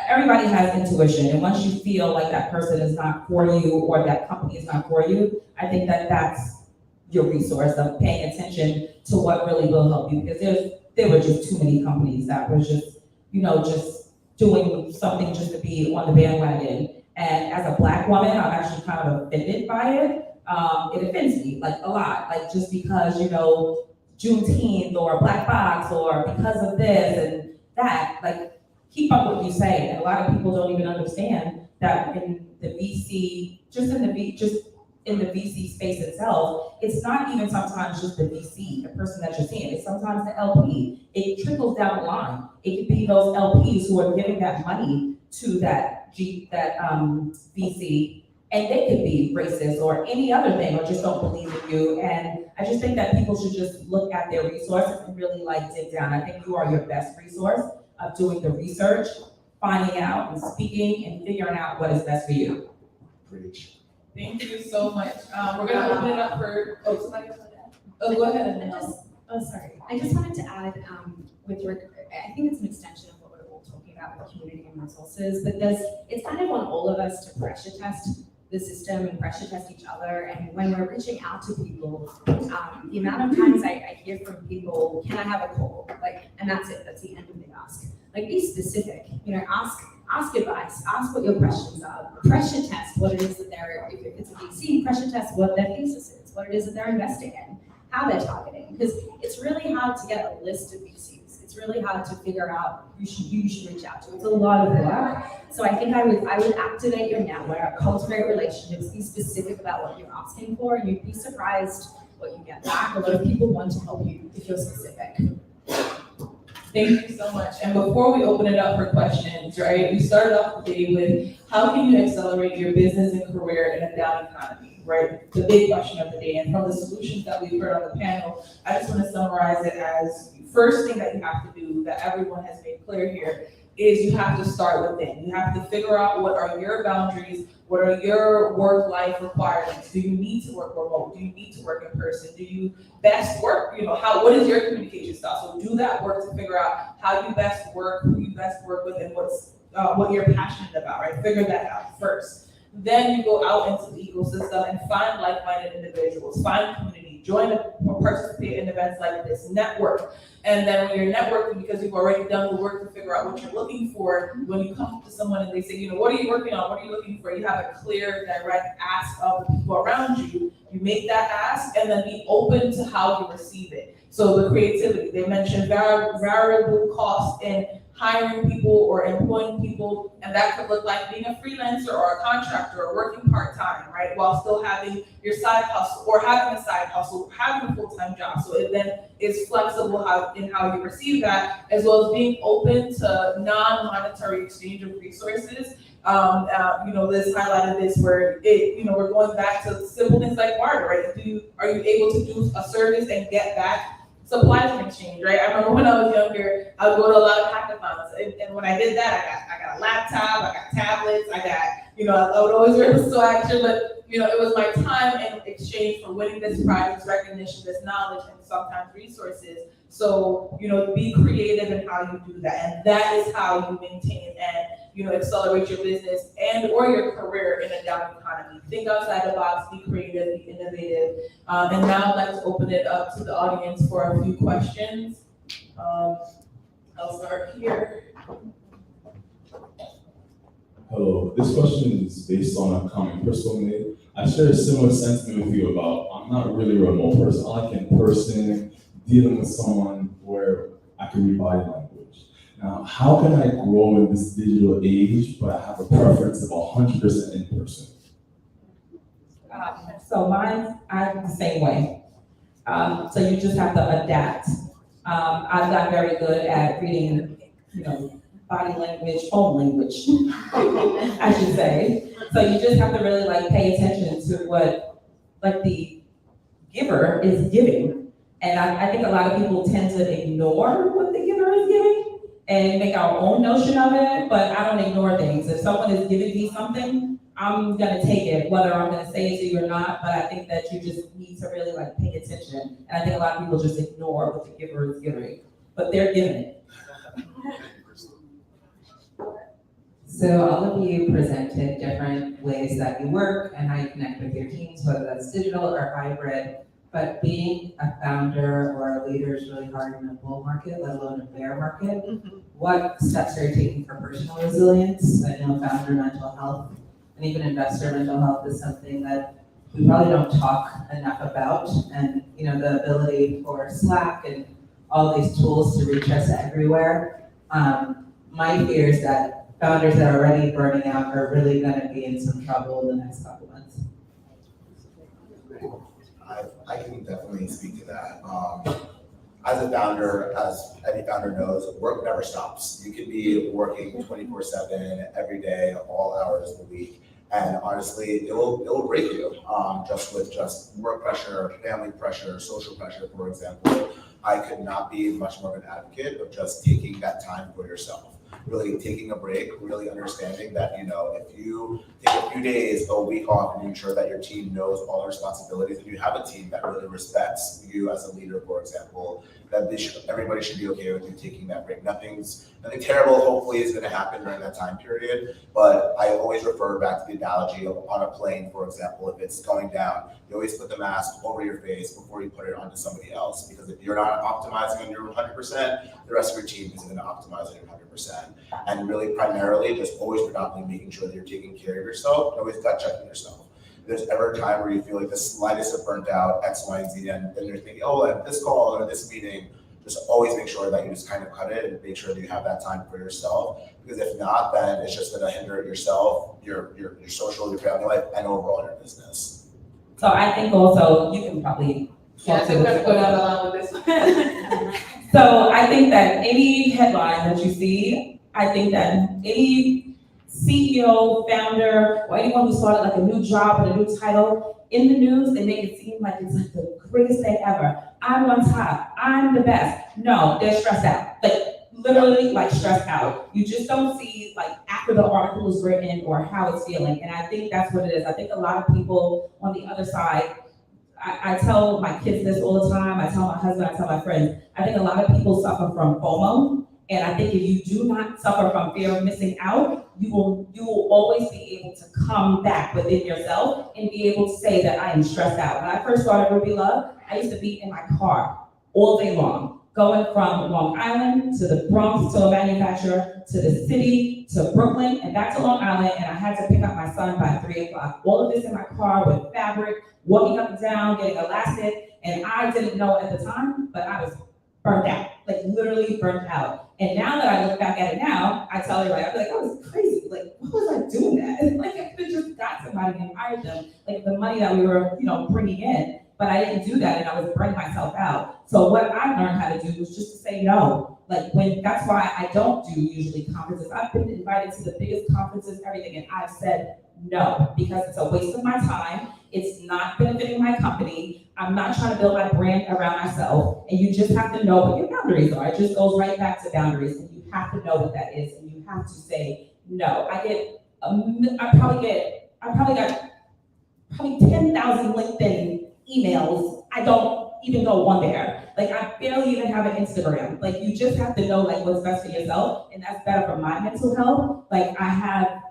everybody has intuition. And once you feel like that person is not for you or that company is not for you, I think that's your resource of paying attention to what really will help you. Because there were just too many companies that were just, just doing something just to be on the bandwagon. And as a Black woman, I'm actually kind of offended by it. It offends me, like a lot, like just because, Juneteenth or Black Box or because of this and that, like keep up what you say. And a lot of people don't even understand that in the VC, just in the VC space itself, it's not even sometimes just the VC, the person that you're seeing, it's sometimes the LP. It trickles down the line. It could be those LPs who are giving that money to that VC, and they could be racist or any other thing, or just don't believe in you. And I just think that people should just look at their resources and really dig down. I think you are your best resource of doing the research, finding out and speaking and figuring out what is best for you. Preach. Thank you so much. We're gonna open it up for, somebody else. Go ahead. I just wanted to add, I think it's an extension of what we're all talking about with community and resources, but it's kind of on all of us to pressure test the system and pressure test each other. And when we're reaching out to people, the amount of times I hear from people, can I have a call? And that's it, that's the end of the ask. Be specific, ask advice, ask what your questions are, pressure test what it is that if it's a VC, pressure test what their thesis is, what it is that they're investing in. how they're targeting, because it's really hard to get a list of VCs. It's really hard to figure out who you should reach out to. It's a lot of work. So I think I would activate your network, cultivate relationships, be specific about what you're asking for, and you'd be surprised what you get back. A lot of people want to help you if you're specific. Thank you so much. And before we open it up for questions, right, we started off the day with how can you accelerate your business and career in a down economy, right? The big question of the day. And from the solutions that we've heard on the panel, I just want to summarize it as first thing that you have to do that everyone has made clear here is you have to start within. You have to figure out what are your boundaries, what are your work-life requirements? Do you need to work remote? Do you need to work in person? Do you best work? What is your communication style? So do that work to figure out how you best work, who you best work with, and what you're passionate about, right? Figure that out first. Then you go out into the ecosystem and find like-minded individuals, find community, join or participate in events like this, network. And then when you're networking, because you've already done the work to figure out what you're looking for, when you come to someone and they say, what are you working on? What are you looking for? You have a clear, direct ask of the people around you. You make that ask and then be open to how you receive it. So the creativity, they mentioned variable cost in hiring people or employing people, and that could look like being a freelancer or a contractor or working part-time, right? While still having your side hustle or having a side hustle, having a full-time job. So it then is flexible in how you perceive that, as well as being open to non-monetary exchange of resources. Liz highlighted this where we're going back to simple things like barter, right? Are you able to do a service and get back supplies in exchange, right? I remember when I was younger, I would go to a lot of hackathons, and when I did that, I got a laptop, I got tablets, I would always wear the swag shirt, but it was my time in exchange for winning this prize, this recognition, this knowledge, and sometimes resources. So, be creative in how you do that, and that is how you maintain and accelerate your business and or your career in a down economy. Think outside the box, be creative, be innovative. And now I'd like to open it up to the audience for a few questions. I'll start here. Hello, this question is based on a comment personal made. I share a similar sentiment with you about I'm not really a remote person. I like in person, dealing with someone where I can read body language. Now, how can I grow in this digital age, but I have a preference of 100% in person? So I'm the same way. So you just have to adapt. I've gotten very good at reading, body language, home language, I should say. So you just have to really pay attention to what the giver is giving. And I think a lot of people tend to ignore what the giver is giving and make our own notion of it, but I don't ignore things. If someone is giving me something, I'm gonna take it, whether I'm gonna say it to you or not, but I think that you just need to really pay attention. And I think a lot of people just ignore what the giver is giving, but they're giving it. So all of you presented different ways that you work and how you connect with your teams, whether that's digital or hybrid. But being a founder or a leader is really hard in a bull market, let alone a bear market. What steps are you taking for personal resilience? I know founder mental health and even investor mental health is something that we probably don't talk enough about. And the ability for Slack and all these tools to reach us everywhere. My fear is that founders that are already burning out are really going to be in some trouble in the next couple months. I can definitely speak to that. As a founder, as any founder knows, work never stops. You can be working 24/7 every day, all hours of the week, and honestly, it will break you. Just work pressure, family pressure, social pressure, for example. I could not be much more of an advocate of just taking that time for yourself. Really taking a break, really understanding that, if you take a few days, a week off, and ensure that your team knows all the responsibilities, and you have a team that really respects you as a leader, for example, that everybody should be okay with you taking that break. Nothing terrible, hopefully, is going to happen during that time period. But I always refer back to the analogy of on a plane, for example, if it's going down, you always put the mask over your face before you put it onto somebody else. Because if you're not optimizing on your 100%, the rest of your team isn't going to optimize on your 100%. And really, primarily, just always predominantly making sure that you're taking care of yourself, always gut checking yourself. there's ever a time where you feel like the slightest of burnt out, X, Y, and Z, and you're thinking, oh, at this call or this meeting, just always make sure that you just kind of cut it and make sure that you have that time for yourself. Because if not, then it's just gonna hinder yourself, your social, your family life, and overall your business. So I think also, you can probably Yeah, talk I to think this. that's going along with this one. So I think that any headline that you see, I think that any CEO, founder, or anyone who started like a new job with a new title in the news, they make it seem like it's like the greatest thing ever. I'm on top, I'm the best. No, they're stressed out, like literally like stressed out. You just don't see like after the article is written or how it's feeling. And I think that's what it is. I think a lot of people on the other side, I tell my kids this all the time, I tell my husband, I tell my friends, I think a lot of people suffer from FOMO. And I think if you do not suffer from fear of missing out, you will always be able to come back within yourself and be able to say that I am stressed out. When I first started Ruby Love, I used to be in my car all day long, going from Long Island to the Bronx to a manufacturer, to the city, to Brooklyn, and back to Long Island, and I had to pick up my son by 3 o'clock. All of this in my car with fabric, walking up and down, getting elastic, and I didn't know at the time, but I was burnt out, like literally burnt out. And now that I look back at it now, I tell everybody, I'm like, I was crazy. Like, what was I doing that? Like, I could have just got somebody and hired them, like the money that we were, bringing in. But I didn't do that, and I was burning myself out. So what I learned how to do was just to say no. Like that's why I don't do usually conferences. I've been invited to the biggest conferences, everything, and I've said no, because it's a waste of my time. It's not benefiting my company. I'm not trying to build my brand around myself. And you just have to know what your boundaries are. It just goes right back to boundaries, and you have to know what that is, and you have to say no. I probably got 10,000 LinkedIn emails. I don't even go on there. Like, I barely even have an Instagram. Like, you just have to know like what's best for yourself, and that's better for my mental health. Like, I have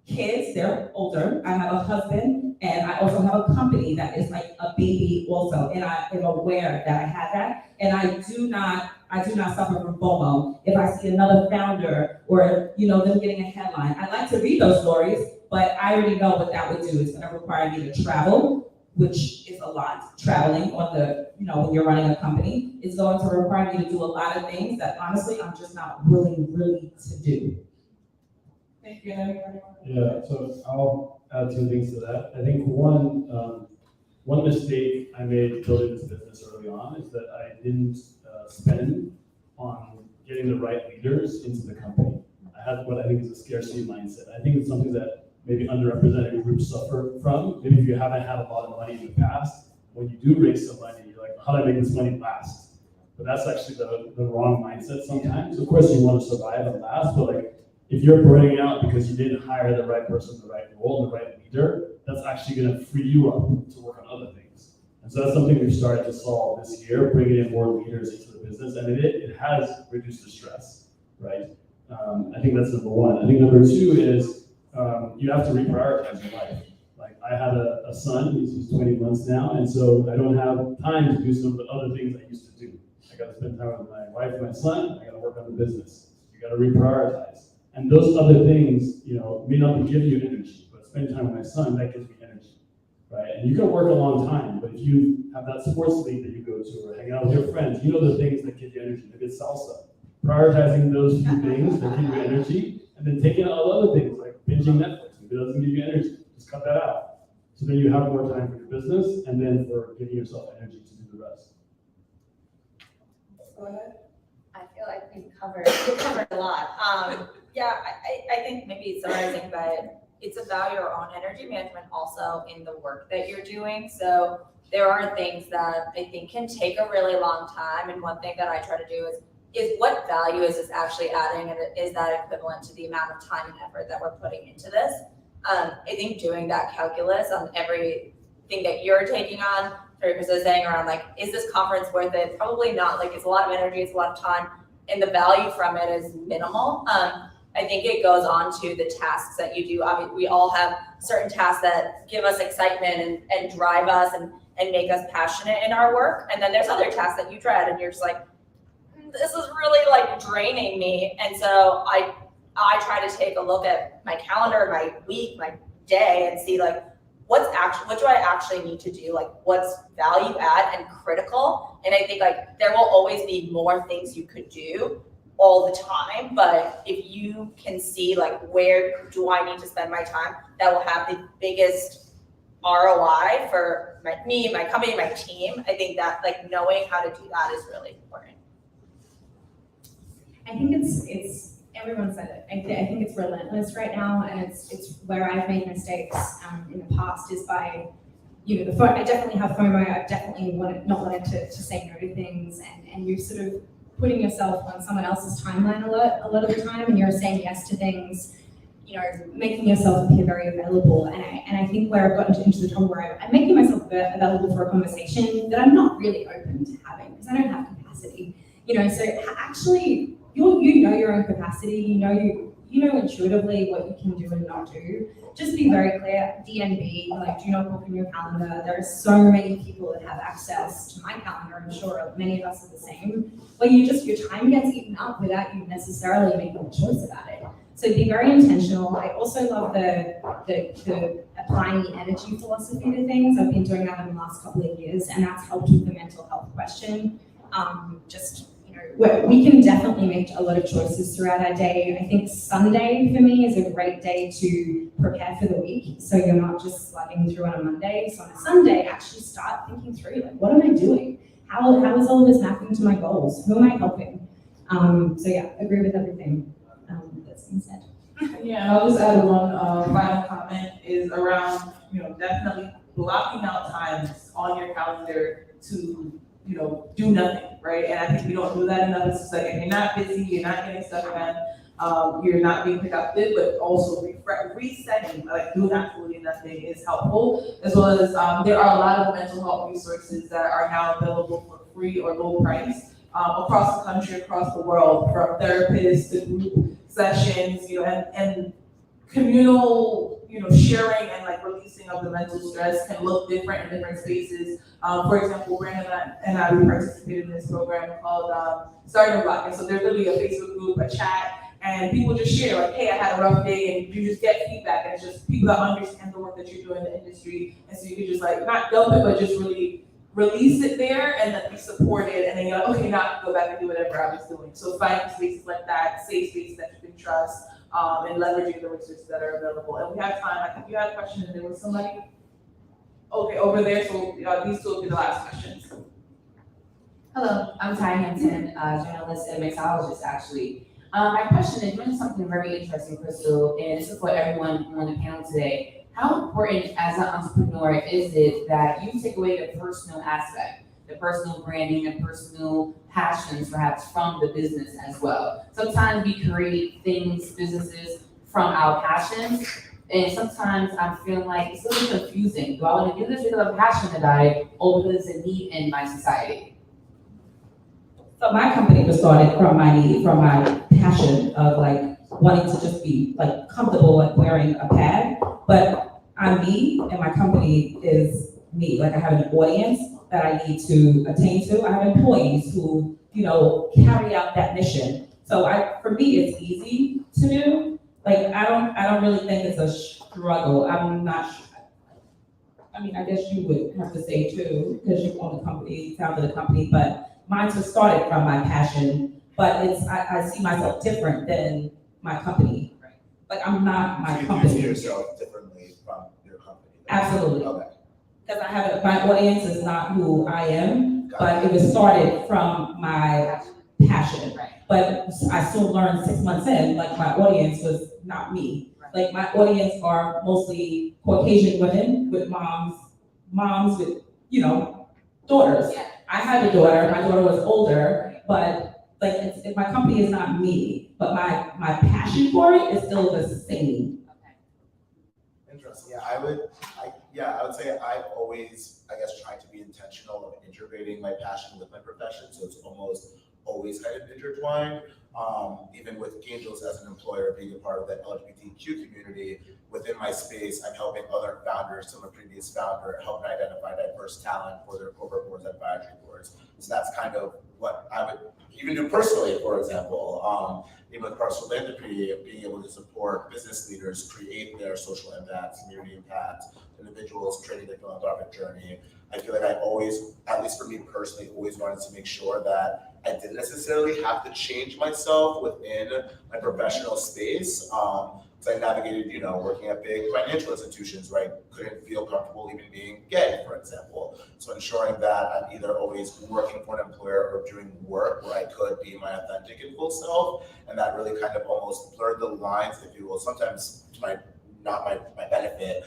kids, they're older. I have a husband, and I also have a company that is like a baby also, and I am aware that I have that, and I do not suffer from FOMO. If I see another founder or them getting a headline, I like to read those stories, but I already know what that would do. It's going to require me to travel, which is a lot. Traveling on the, when you're running a company, is going to require me to do a lot of things that honestly I'm just not willing really to do. Thank you. Yeah, so I'll add 2 things to that. I think one mistake I made building this business early on is that I didn't spend on getting the right leaders into the company. I had what I think is a scarcity mindset. I think it's something that maybe underrepresented groups suffer from. Maybe if you haven't had a lot of money in the past, when you do raise some money, you're like, how do I make this money last? But that's actually the wrong mindset sometimes. Of course, you want to survive and last, but like, if you're burning out because you didn't hire the right person, the right role, the right leader, that's actually going to free you up to work on other things. And so that's something we've started to solve this year, bringing in more leaders into the business, and it has reduced the stress, right? I think that's number one. I think number 2 is you have to reprioritize your life. Like, I had a son, he's 20 months now, and so I don't have time to do some of the other things I used to do. I got to spend time with my wife and my son, I got to work on the business. You got to reprioritize. And those other things, may not give you energy, but spending time with my son, that gives me energy, right? And you can work a long time, but if you have that sports league that you go to or hang out with your friends, the things that give you energy. Maybe it's salsa. Prioritizing those few things that give you energy, and then taking out other things like binging Netflix. If it doesn't give you energy, just cut that out. So then you have more time for your business, and then for giving yourself energy to do the rest. Go ahead. I feel like we've covered a lot. I think maybe summarizing that it's about your own energy management also in the work that you're doing. So there are things that I think can take a really long time. And one thing that I try to do is what value is this actually adding, and is that equivalent to the amount of time and effort that we're putting into this? I think doing that calculus on everything that you're taking on, Chris was saying around like, is this conference worth it? Probably not. Like, it's a lot of energy, it's a lot of time, and the value from it is minimal. I think it goes on to the tasks that you do. I mean, we all have certain tasks that give us excitement and drive us and make us passionate in our work. And then there's other tasks that you dread and you're just like, this is really like draining me. And so I try to take a look at my calendar, my week, my day, and see like, what do I actually need to do? Like, what's value add and critical? And I think like there will always be more things you could do all the time, but if you can see like where do I need to spend my time, that will have the biggest ROI for me, my company, my team. I think that like knowing how to do that is really important. I think it's everyone said it. I think it's relentless right now, and it's where I've made mistakes in the past is by, you know, I definitely have FOMO. I've definitely not wanted to say no to things, and you're sort of putting yourself on someone else's timeline a lot of the time, and you're saying yes to things, you know, making yourself appear very available. And I think where I've gotten into the trouble where I'm making myself available for a conversation that I'm not really open to having because I don't have capacity. You know, so actually, you know your own capacity. You know intuitively what you can do and not do. Just be very clear. DNB, like, do not book in your calendar. There are so many people that have access to my calendar. I'm sure many of us are the same. But your time gets eaten up without you necessarily making a choice about it. So be very intentional. I also love the applying the energy philosophy to things. I've been doing that in the last couple of years, and that's helped with the mental health question. We can definitely make a lot of choices throughout our day. I think Sunday for me is a great day to prepare for the week. So you're not just slugging through on a Monday. So on a Sunday, actually start thinking through, like, what am I doing? How is all this mapping to my goals? Who am I helping? So yeah, agree with everything that's been said. Yeah, I'll just add one final comment is around, definitely blocking out times on your calendar to, do nothing, right? And I think we don't do that enough. It's just like, if you're not busy, you're not getting stuff done, you're not being productive, but also resetting, like doing absolutely nothing is helpful, as well as there are a lot of mental health resources that are now available for free or low price across the country, across the world, from therapists to group sessions, and communal, sharing and like releasing of the mental stress can look different in different spaces. For example, Brandon and I, we participated in this program called Starting Block. And so there's literally a Facebook group, a chat, and people just share like, hey, I had a rough day, and you just get feedback. And it's just people that understand the work that you're doing in the industry. And so you can just like, not dump it, but just really release it there and then be supported. And then you're like, okay, now I can go back and do whatever I was doing. So finding spaces like that, safe spaces that you can trust, and leveraging the resources that are available. And we have time. I think you had a question and there was somebody. Okay, over there. So these two will be the last questions. Hello, I'm Ty Hansen, journalist and mixologist, actually. My question is really something very interesting, Crystal, and this is for everyone on the panel today. How important as an entrepreneur is it that you take away the personal aspect, the personal branding and personal passions perhaps from the business as well? Sometimes we create things, businesses from our passions, and sometimes I'm feeling like it's a little confusing. Do I want to do this because I'm passionate about it or because it's a need in my society? So my company was started from my need, from my passion of like wanting to just be like comfortable like wearing a pad, but I'm me and my company is me. Like I have an audience that I need to attain to. I have employees who, carry out that mission. So for me, it's easy to do. Like I don't really think it's a struggle. I'm not sure. I mean, I guess you would have to say too, because you own the company, founded the company, but mine was started from my passion, but I see myself different than my company. Like I'm not my company. You see yourself differently from your company. Absolutely. Okay. Because my audience is not who I am, but it was started from my passion. Right. But I still learned 6 months in, like my audience was not me. Right. Like my audience are mostly Caucasian women with moms with, daughters. Yeah. I had a daughter, my daughter was older, but like my company is not me, but my passion for it is still the same. Interesting. Yeah, I would say I've always, tried to be intentional of integrating my passion with my profession, so it's almost always kind of intertwined. Even with Angels as an employer, being a part of the LGBTQ community, within my space, I'm helping other founders, some of the previous founder, helping identify diverse talent for their corporate boards and advisory boards. So that's kind of what I would even do personally, for example. Even with personal philanthropy, being able to support business leaders create their social impact, community impact, individuals creating their philanthropic journey, I feel like I always, at least for me personally, always wanted to make sure that I didn't necessarily have to change myself within my professional space. So I navigated, working at big financial institutions where I couldn't feel comfortable even being gay, for example. So ensuring that I'm either always working for an employer or doing work where I could be my authentic and full self, and that really kind of almost blurred the lines, if you will, sometimes to not my benefit,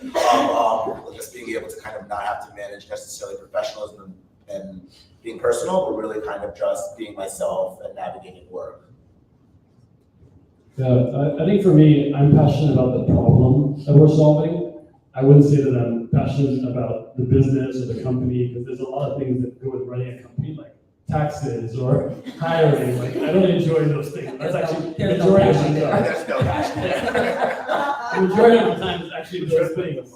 just being able to kind of not have to manage necessarily professionalism and being personal, but really kind of just being myself and navigating work. Yeah, I think for me, I'm passionate about the problem that we're solving. I wouldn't say that I'm passionate about the business or the company, because there's a lot of things that go with running a company, like taxes or hiring. Like, I don't enjoy those things. That's actually the majority of my time. There's no passion. The majority of my time is actually those things.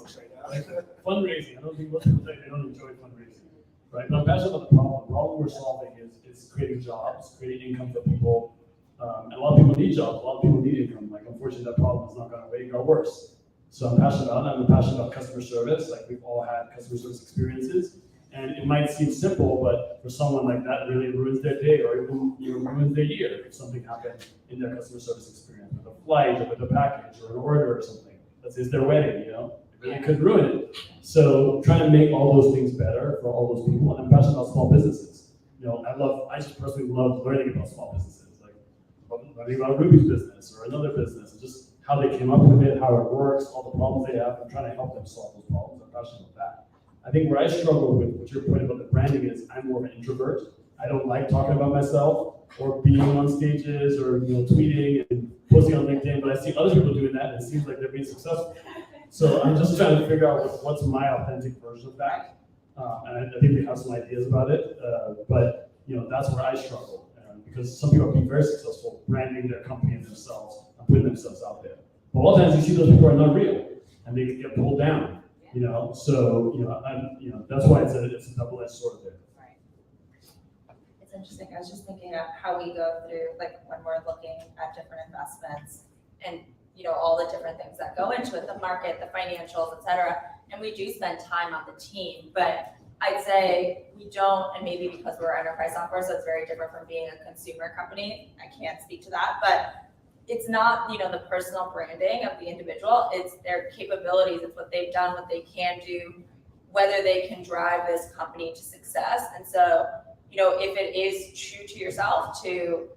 Like fundraising. I don't think most people say they don't enjoy fundraising, right? But I'm passionate about the problem. The problem we're solving is creating jobs, creating income for people. And a lot of people need jobs, a lot of people need income. Like, unfortunately, that problem has not gone away, it got worse. So I'm passionate about it. I'm passionate about customer service. Like, we've all had customer service experiences. And it might seem simple, but for someone like that, really ruins their day or even ruins their year if something happened in their customer service experience with a flight or with a package or an order or something. Let's say it's their wedding, it really could ruin it. So trying to make all those things better for all those people. And I'm passionate about small businesses. I just personally love learning about small businesses. Learning about Ruby's business or another business, and just how they came up with it, how it works, all the problems they have, and trying to help them solve those problems. I'm passionate about that. I think where I struggle with what your point about the branding is, I'm more of an introvert. I don't like talking about myself or being on stages or tweeting and posting on LinkedIn, but I see other people doing that and it seems like they're being successful. So I'm just trying to figure out what's my authentic version of that. And I think we have some ideas about it, but that's where I struggle. Because some people are being very successful branding their company and themselves and putting themselves out there. But a lot of times you see those people are not real and they get pulled down, So, that's why it's a double-edged sword there. Right. It's interesting. I was just thinking of how we go through, like, when we're looking at different investments and, all the different things that go into it, the market, the financials, et cetera. And we do spend time on the team, but I'd say we don't, and maybe because we're enterprise software, so it's very different from being a consumer company. I can't speak to that, but it's not, the personal branding of the individual. It's their capabilities. It's what they've done, what they can do, whether they can drive this company to success. And so, if it is true to yourself to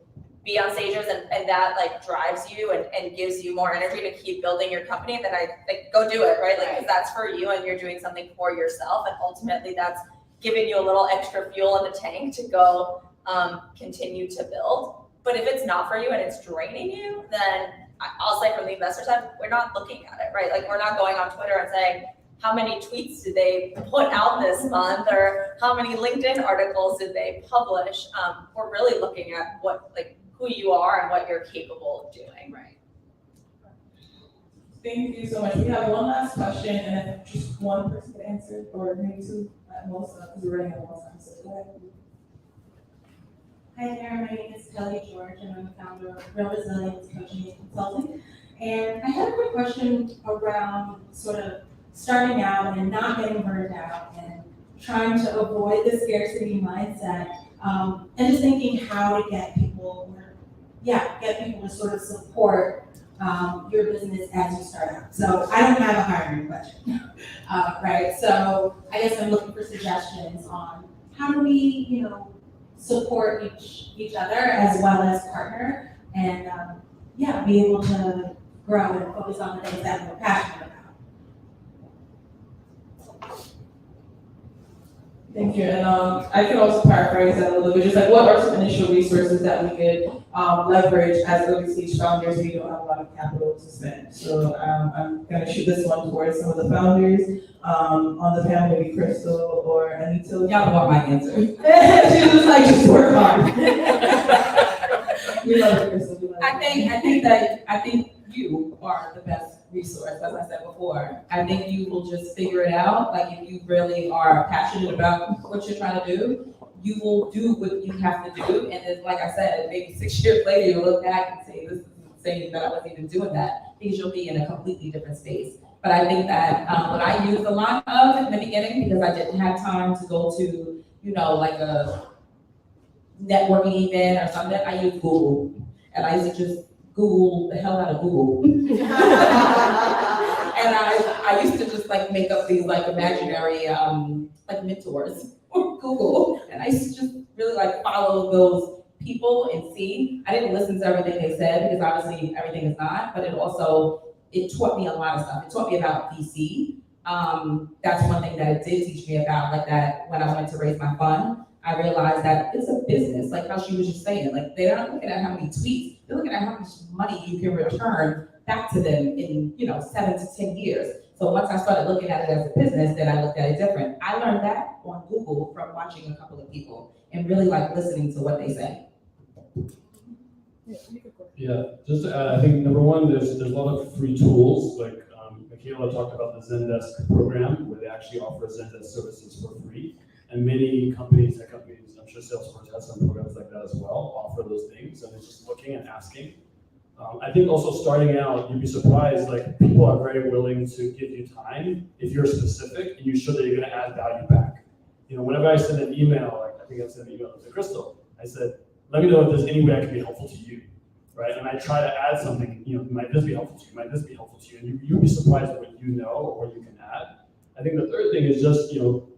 be on stages and that like drives you and gives you more energy to keep building your company, then I go do it, right? Like, 'cause that's for you and you're doing something for yourself. And ultimately that's giving you a little extra fuel in the tank to go continue to build. But if it's not for you and it's draining you, then I'll say from the investor side, we're not looking at it, right? Like, we're not going on Twitter and saying, how many tweets did they put out this month, or how many LinkedIn articles did they publish? We're really looking at who you are and what you're capable of doing. Right. Thank you so much. We have one last question, and if just one person could answer, or maybe two at most, because we're running out of time. So go ahead. Hi there, my name is Kelly George, and I'm the founder of Real Resilience Coaching and Consulting. And I had a quick question around sort of starting out and not getting burned out and trying to avoid the scarcity mindset, and just thinking how to get people to sort of support your business as you start out. So I don't have a hiring question, right? So I guess I'm looking for suggestions on how do we, support each other as well as partner, and be able to grow and focus on the things that we're passionate about. Thank you. And I can also paraphrase that a little bit, just like what are some initial resources that we could leverage as early stage founders who don't have a lot of capital to spend. So I'm going to shoot this one towards some of the founders on the panel, maybe Crystal or Anita. Y'all want my answer. She was like, just work hard. We love it, Crystal. I think you are the best resource, as I said before. I think you will just figure it out. Like, if you really are passionate about what you're trying to do, you will do what you have to do. And then, like I said, maybe 6 years later, you'll look back and say, this is insane that I wasn't even doing that, because you'll be in a completely different space. But I think that what I used a lot of in the beginning, because I didn't have time to go to, like a networking event or something, I used Google. And I used to just Google the hell out of Google. And I used to just like make up these like imaginary like mentors for Google. And I used to just really like follow those people and see. I didn't listen to everything they said because obviously everything is not, but it taught me a lot of stuff. It taught me about VC. That's one thing that it did teach me about, like that when I wanted to raise my fund, I realized that it's a business, like how she was just saying, like they're not looking at how many tweets, they're looking at how much money you can return back to them in, 7 to 10 years. So once I started looking at it as a business, then I looked at it different. I learned that on Google from watching a couple of people and really like listening to what they say. Yeah, just to add, I think number one, there's a lot of free tools, like Michaela talked about the Zendesk program, where they actually offer Zendesk services for free. And many companies, tech companies, I'm sure Salesforce has some programs like that as well, offer those things, and it's just looking and asking. I think also starting out, you'd be surprised, like people are very willing to give you time if you're specific and you show that you're gonna add value back. Whenever I send an email, like I think I sent an email to Crystal, I said, let me know if there's any way I can be helpful to you, right? And I try to add something, might this be helpful to you, might this be helpful to you, and you'd be surprised at what you know or what you can add. I think the third thing is just,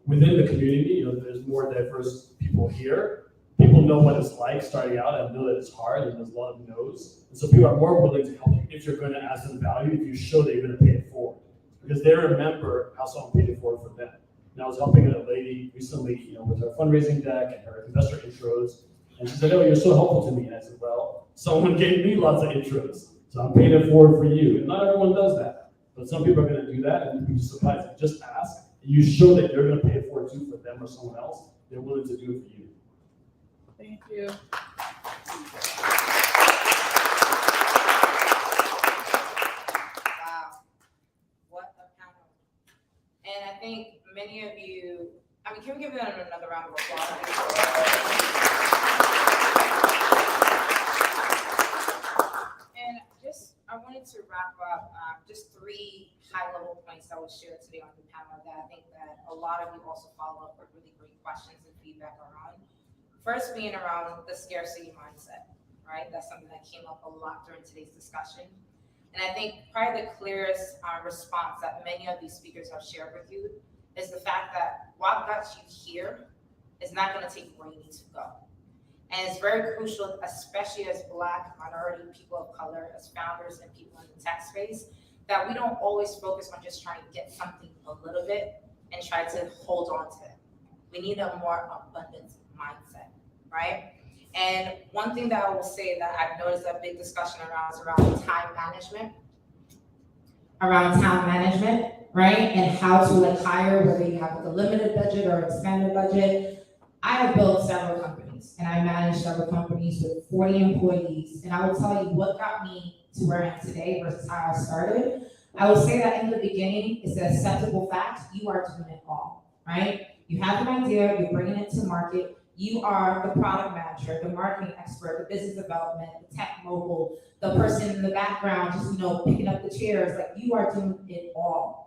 within the community, there's more diverse people here. People know what it's like starting out and know that it's hard and there's a lot of no's. And so people are more willing to help you if you're going to add some value, if you show that you're going to pay it forward. Because they remember how someone paid it forward for them. And I was helping a lady recently, with her fundraising deck and her investor intros. And she said, oh, you're so helpful to me. And I said, well, someone gave me lots of intros. So I'm paying it forward for you. And not everyone does that. But some people are going to do that, and you'd be surprised. If you just ask, and you show that you're going to pay it forward too for them or someone else, they're willing to do it for you. Thank you. Wow, what a panel. And I think many of you, can we give them another round of applause? And I wanted to wrap up just 3 high-level points that was shared today on the panel that I think that a lot of you also follow up with really great questions and feedback around. First being around the scarcity mindset, right? That's something that came up a lot during today's discussion. And I think probably the clearest response that many of these speakers have shared with you is the fact that what got you here is not going to take where you need to go. And it's very crucial, especially as Black, minority, people of color, as founders and people in the tech space, that we don't always focus on just trying to get something a little bit and try to hold on to it. We need a more abundant mindset, right? And one thing that I will say that I've noticed a big discussion around is around time management. Right? And how to hire, whether you have a limited budget or expanded budget. I have built several companies and I manage several companies with 40 employees. And I will tell you what got me to where I am today versus how I started. I will say that in the beginning, it's an acceptable fact, you are doing it all, right? You have an idea, you're bringing it to market. You are the product manager, the marketing expert, the business development, the tech mogul, the person in the background, just, picking up the chairs, you are doing it all.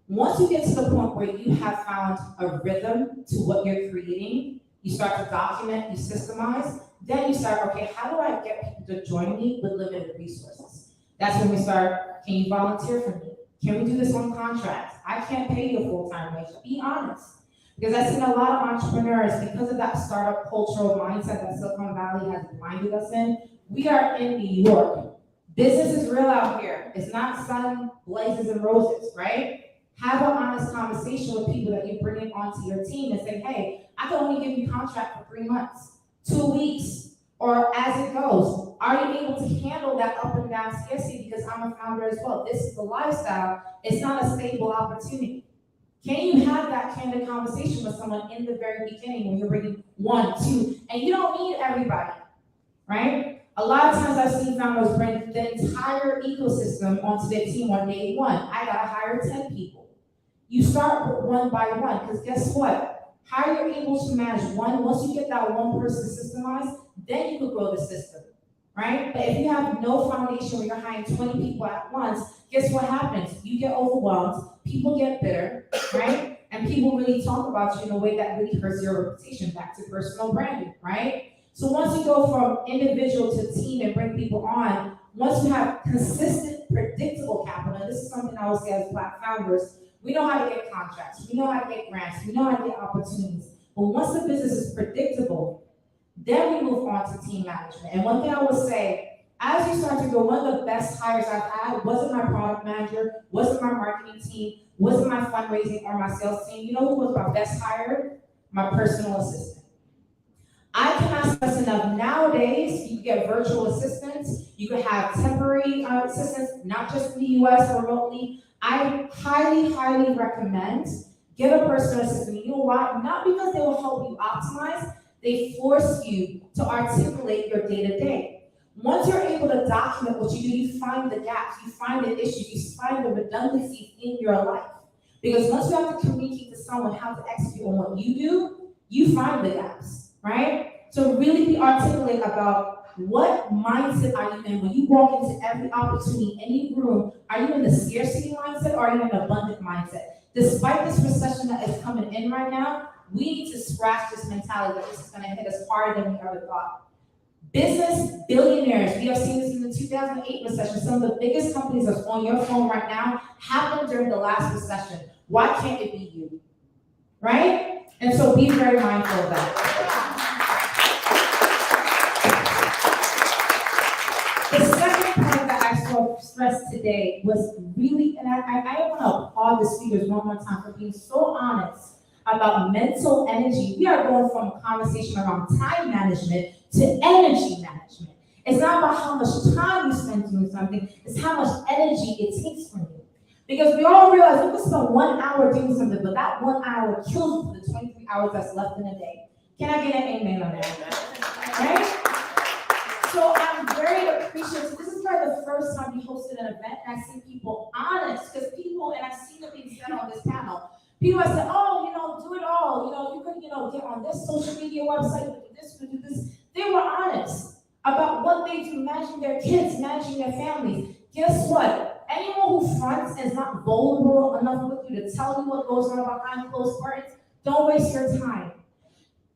Once you get to the point where you have found a rhythm to what you're creating, you start to document, you systemize, then you start, okay, how do I get people to join me with limited resources? That's when we start, can you volunteer for me? Can we do this on contract? I can't pay you a full-time wage, be honest. Because I've seen a lot of entrepreneurs, because of that startup cultural mindset that Silicon Valley has blinded us in, we are in New York. Business is real out here. It's not sun, blazes, and roses, right? Have an honest conversation with people that you bring in onto your team and say, hey, I can only give you contract for 3 months, 2 weeks, or as it goes. Are you able to handle that up and down scarcity? Because I'm a founder as well. This is the lifestyle. It's not a stable opportunity. Can you have that candid conversation with someone in the very beginning when you're bringing 1, 2, and you don't need everybody, right? A lot of times I've seen founders bring the entire ecosystem onto their team on day 1. I gotta hire 10 people. You start with 1 by 1, because guess what? How you're able to manage once you get that one person systemized, then you could grow the system, right? But if you have no foundation where you're hiring 20 people at once, guess what happens? You get overwhelmed, people get bitter, right? And people really talk about you in a way that really hurts your reputation, back to personal branding, right? So once you go from individual to team and bring people on, once you have consistent, predictable capital, and this is something I would say as Black founders, we know how to get contracts, we know how to get grants, we know how to get opportunities. But once the business is predictable, then we move on to team management. And one thing I will say, as you start to go, one of the best hires I've had wasn't my product manager, wasn't my marketing team, wasn't my fundraising or my sales team. You know who was my best hire? My personal assistant. I cannot stress enough, nowadays, you get virtual assistants, you can have temporary assistants, not just in the US or remotely. I highly, highly recommend get a personal assistant. You know why? Not because they will help you optimize, they force you to articulate your day-to-day. Once you're able to document what you do, you find the gaps, you find the issues, you find the redundancies in your life. Because once you have to communicate to someone how to execute on what you do, you find the gaps, right? So really be articulate about what mindset are you in when you walk into every opportunity, any room. Are you in the scarcity mindset or are you in an abundant mindset? Despite this recession that is coming in right now, we need to scratch this mentality that this is going to hit us harder than we ever thought. Business billionaires, we have seen this in the 2008 recession. Some of the biggest companies that's on your phone right now happened during the last recession. Why can't it be you? Right? And so be very mindful of that. The second point that I saw stressed today was really, and I want to applaud the speakers one more time for being so honest about mental energy. We are going from a conversation around time management to energy management. It's not about how much time you spend doing something, it's how much energy it takes from you. Because we all realize we can spend 1 hour doing something, but that 1 hour kills you for the 23 hours that's left in a day. Can I get an amen on that? Right? So I'm very appreciative. This is probably the first time we hosted an event and I see people honest, because people, and I've seen it being said on this panel, people have said, oh, do it all. You could, get on this social media website, do this, do this. They were honest about what they do, managing their kids, managing their families. Guess what? Anyone who fronts and is not vulnerable enough with you to tell you what goes on behind closed curtains, don't waste your time.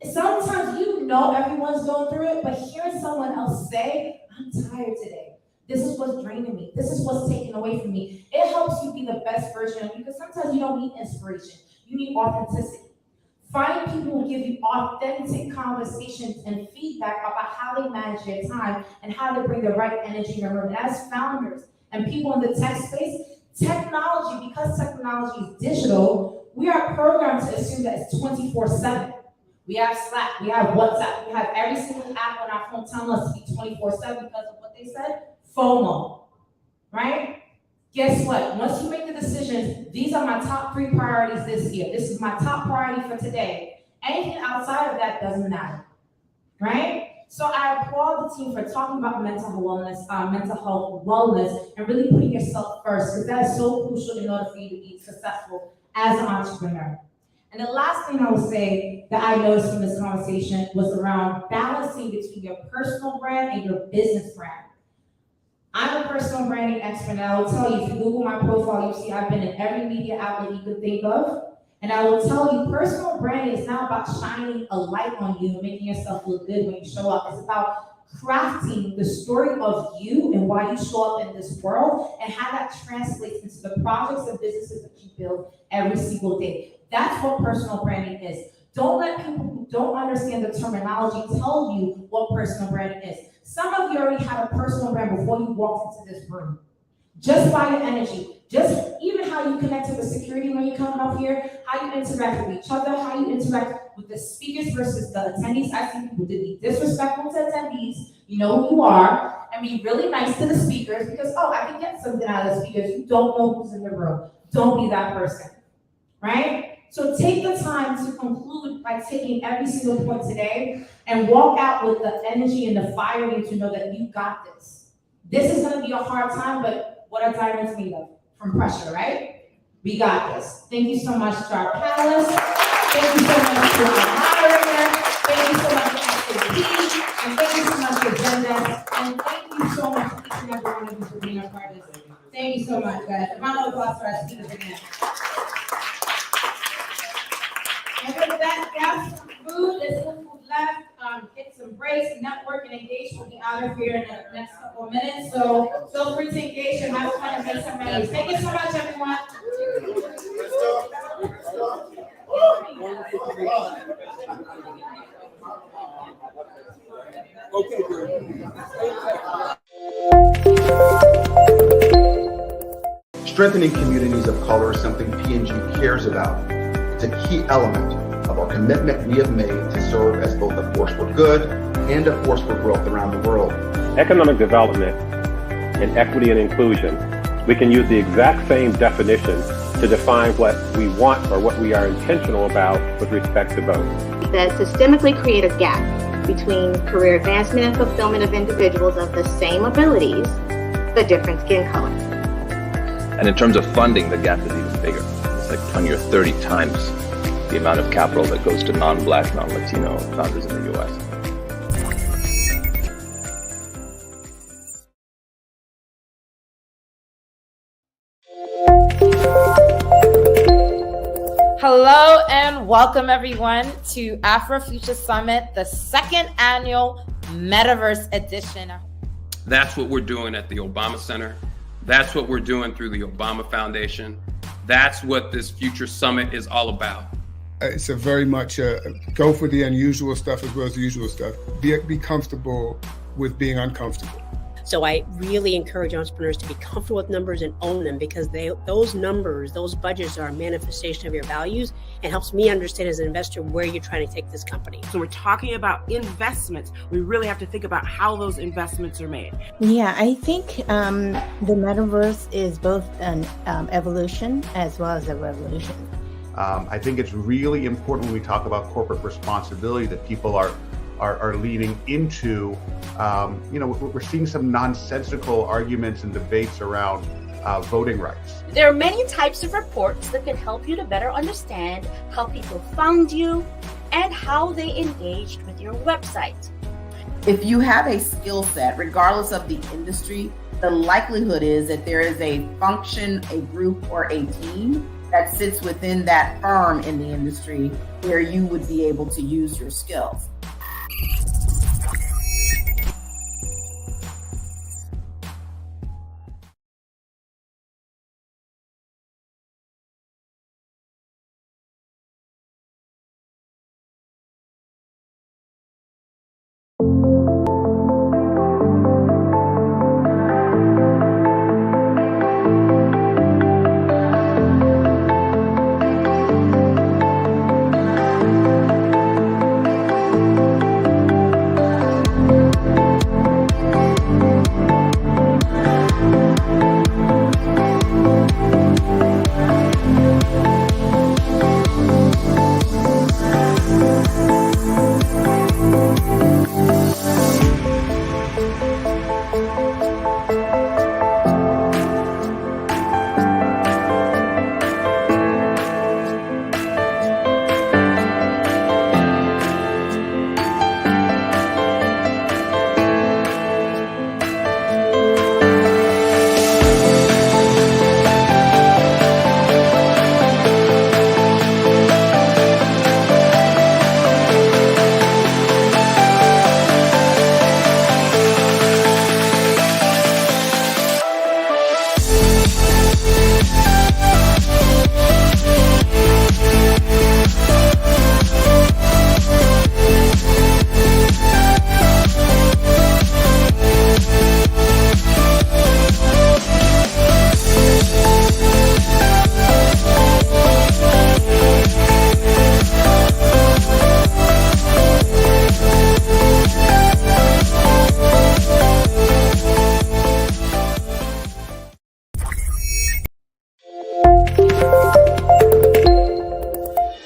Sometimes everyone's going through it, but hearing someone else say, I'm tired today. This is what's draining me. This is what's taken away from me. It helps you be the best version of you, because sometimes you don't need inspiration. You need authenticity. Find people who give you authentic conversations and feedback about how they manage their time and how to bring the right energy in your room. And as founders and people in the tech space, technology, because technology is digital, we are programmed to assume that it's 24/7. We have Slack, we have WhatsApp, we have every single app on our phone telling us to be 24/7 because of what they said, FOMO, right? Guess what? Once you make the decisions, these are my top 3 priorities this year. This is my top priority for today. Anything outside of that doesn't matter, right? So I applaud the team for talking about mental health wellness, and really putting yourself first, because that is so crucial in order for you to be successful as an entrepreneur. And the last thing I will say that I noticed from this conversation was around balancing between your personal brand and your business brand. I'm a personal branding expert, and I will tell you, if you Google my profile, you'll see I've been in every media outlet you could think of. And I will tell you, personal branding is not about shining a light on you and making yourself look good when you show up. It's about crafting the story of you and why you show up in this world, and how that translates into the projects and businesses that you build every single day. That's what personal branding is. Don't let people who don't understand the terminology tell you what personal branding is. Some of you already had a personal brand before you walked into this room. Just by your energy, just even how you connect with security when you come up here, how you interact with each other, how you interact with the speakers versus the attendees. I see people to be disrespectful to attendees, you know who you are, and be really nice to the speakers because, oh, I can get something out of the speakers. You don't know who's in the room. Don't be that person, right? So take the time to conclude by taking every single point today and walk out with the energy and the fire in you to know that you got this. This is going to be a hard time, but what are diamonds made of? From pressure, right? We got this. Thank you so much to our panelists. Thank you so much to our moderator. Thank you so much to SAP. And thank you so much to Zendesk. And thank so much, guys. A round of applause for our speakers again. And with that, grab some food, there's some food left, get some breaks, network and engage. We'll be out of here in the next couple of minutes, so feel free to engage and have fun and make some memories. Thank you so much, everyone. Strengthening communities of color is something P&G cares about. It's a key element of our commitment we have made to serve as both a force for good and a force for growth around the world. Economic development and equity and inclusion, we can use the exact same definition to define what we want or what we are intentional about with respect to both. That systemically create a gap between career advancement and fulfillment of individuals of the same abilities, but different skin color. And in terms of funding, the gap is even bigger. It's like 20 or 30 times the amount of capital that goes to non-Black, non-Latino founders in the U.S. Hello and welcome everyone to Afro Future Summit, the second annual Metaverse edition. That's what we're doing at the Obama Center. That's what we're doing through the Obama Foundation. That's what this Future Summit is all about. It's a very much go for the unusual stuff as well as the usual stuff. Be comfortable with being uncomfortable. So I really encourage entrepreneurs to be comfortable with numbers and own them, because those numbers, those budgets are a manifestation of your values, and helps me understand as an investor where you're trying to take this company. So we're talking about investments. We really have to think about how those investments are made. Yeah, I think the metaverse is both an evolution as well as a revolution. I think it's really important when we talk about corporate responsibility that people are leaning into. We're seeing some nonsensical arguments and debates around voting rights. There are many types of reports that can help you to better understand how people found you and how they engaged with your website. If you have a skill set, regardless of the industry, the likelihood is that there is a function, a group, or a team that sits within that firm in the industry where you would be able to use your skills.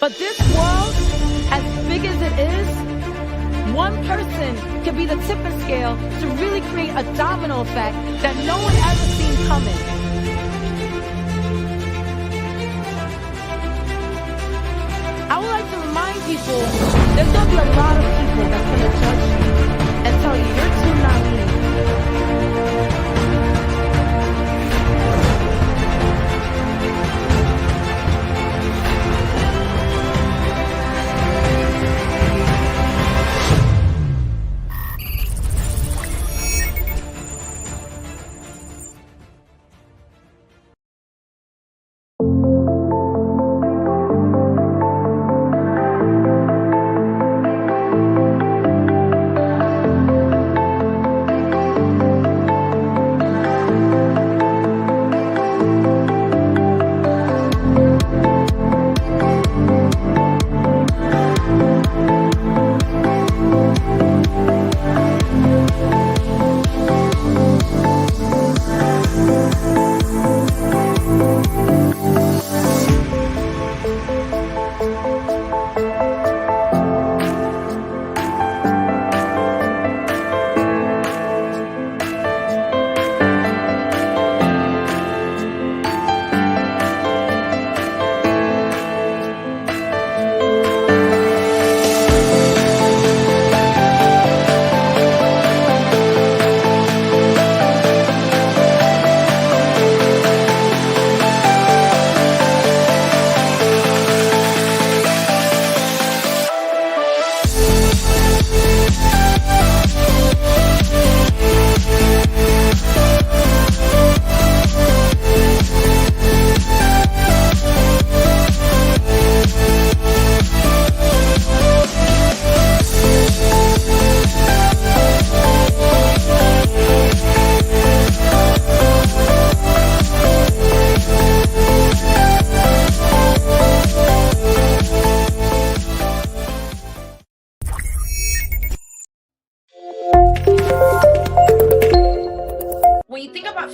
But this world, as big as it is, one person can be the tipping scale to really create a domino effect that no one ever seen coming. I would like to remind people, there's going to be a lot of people that's going to judge you and tell you you're too naive.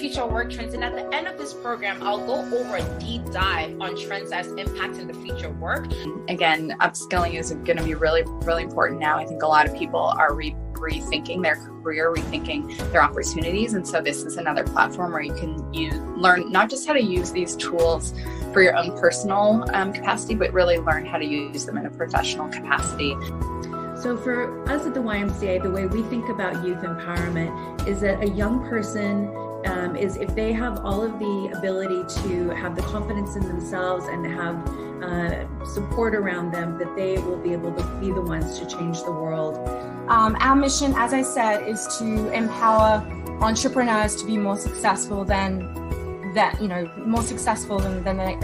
Future work trends, and at the end of this program, I'll go over a deep dive on trends that's impacting the future work. Again, upskilling is going to be really, really important now. I think a lot of people are rethinking their career, rethinking their opportunities, and so this is another platform where you can learn not just how to use these tools for your own personal capacity, but really learn how to use them in a professional capacity. So for us at the YMCA, the way we think about youth empowerment is that a young person is if they have all of the ability to have the confidence in themselves and have support around them, that they will be able to be the ones to change the world. Our mission, as I said, is to empower entrepreneurs to be more successful than they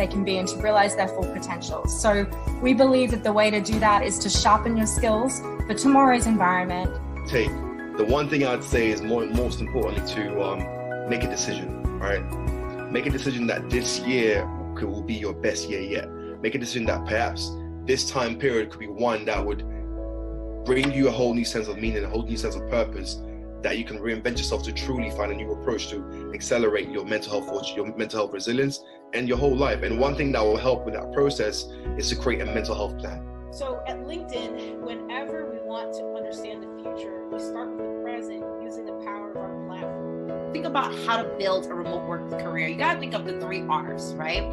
can be, and to realize their full potential. So we believe that the way to do that is to sharpen your skills for tomorrow's environment. The one thing I'd say is most importantly to make a decision, right? Make a decision that this year will be your best year yet. Make a decision that perhaps this time period could be one that would bring you a whole new sense of meaning, a whole new sense of purpose, that you can reinvent yourself to truly find a new approach to accelerate your mental health resilience and your whole life. And one thing that will help with that process is to create a mental health plan. So at LinkedIn, whenever we want to understand the future, we start with the present using the power of our platform. Think about how to build a remote work career. You gotta think of the 3 R's, right?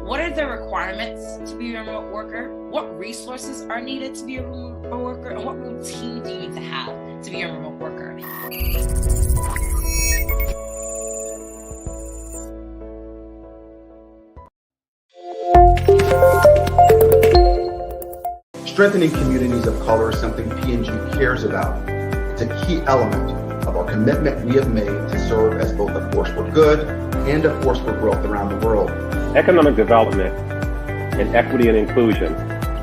What are the requirements to be a remote worker? What resources are needed to be a remote worker? And what routine do you need to have to be a remote worker? Strengthening communities of color is something P&G cares about. It's a key element of our commitment we have made to serve as both a force for good and a force for growth around the world. Economic development and equity and inclusion,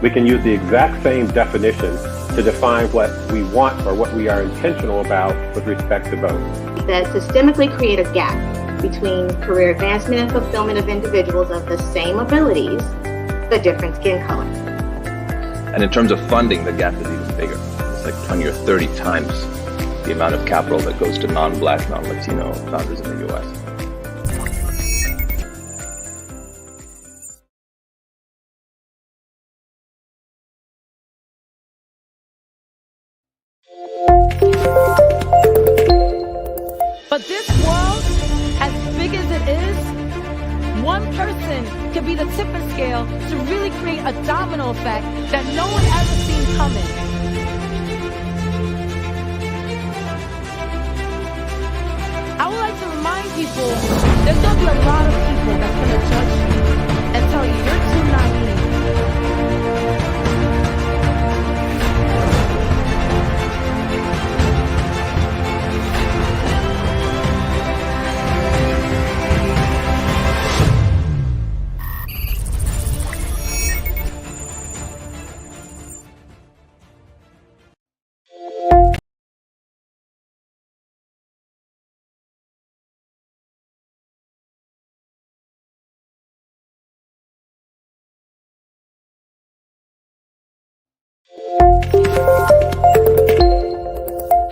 we can use the exact same definitions to define what we want or what we are intentional about with respect to both. That systemically create a gap between career advancement and fulfillment of individuals of the same abilities, but different skin color. And in terms of funding, the gap is even bigger. It's like 20 or 30 times the amount of capital that goes to non-Black, non-Latino founders in the U.S. But this world, as big as it is, one person can be the tipping scale to really create a domino effect that no one ever seen coming. I would like to remind people, there's going to be a lot of people that's going to judge you and tell you you're too naive.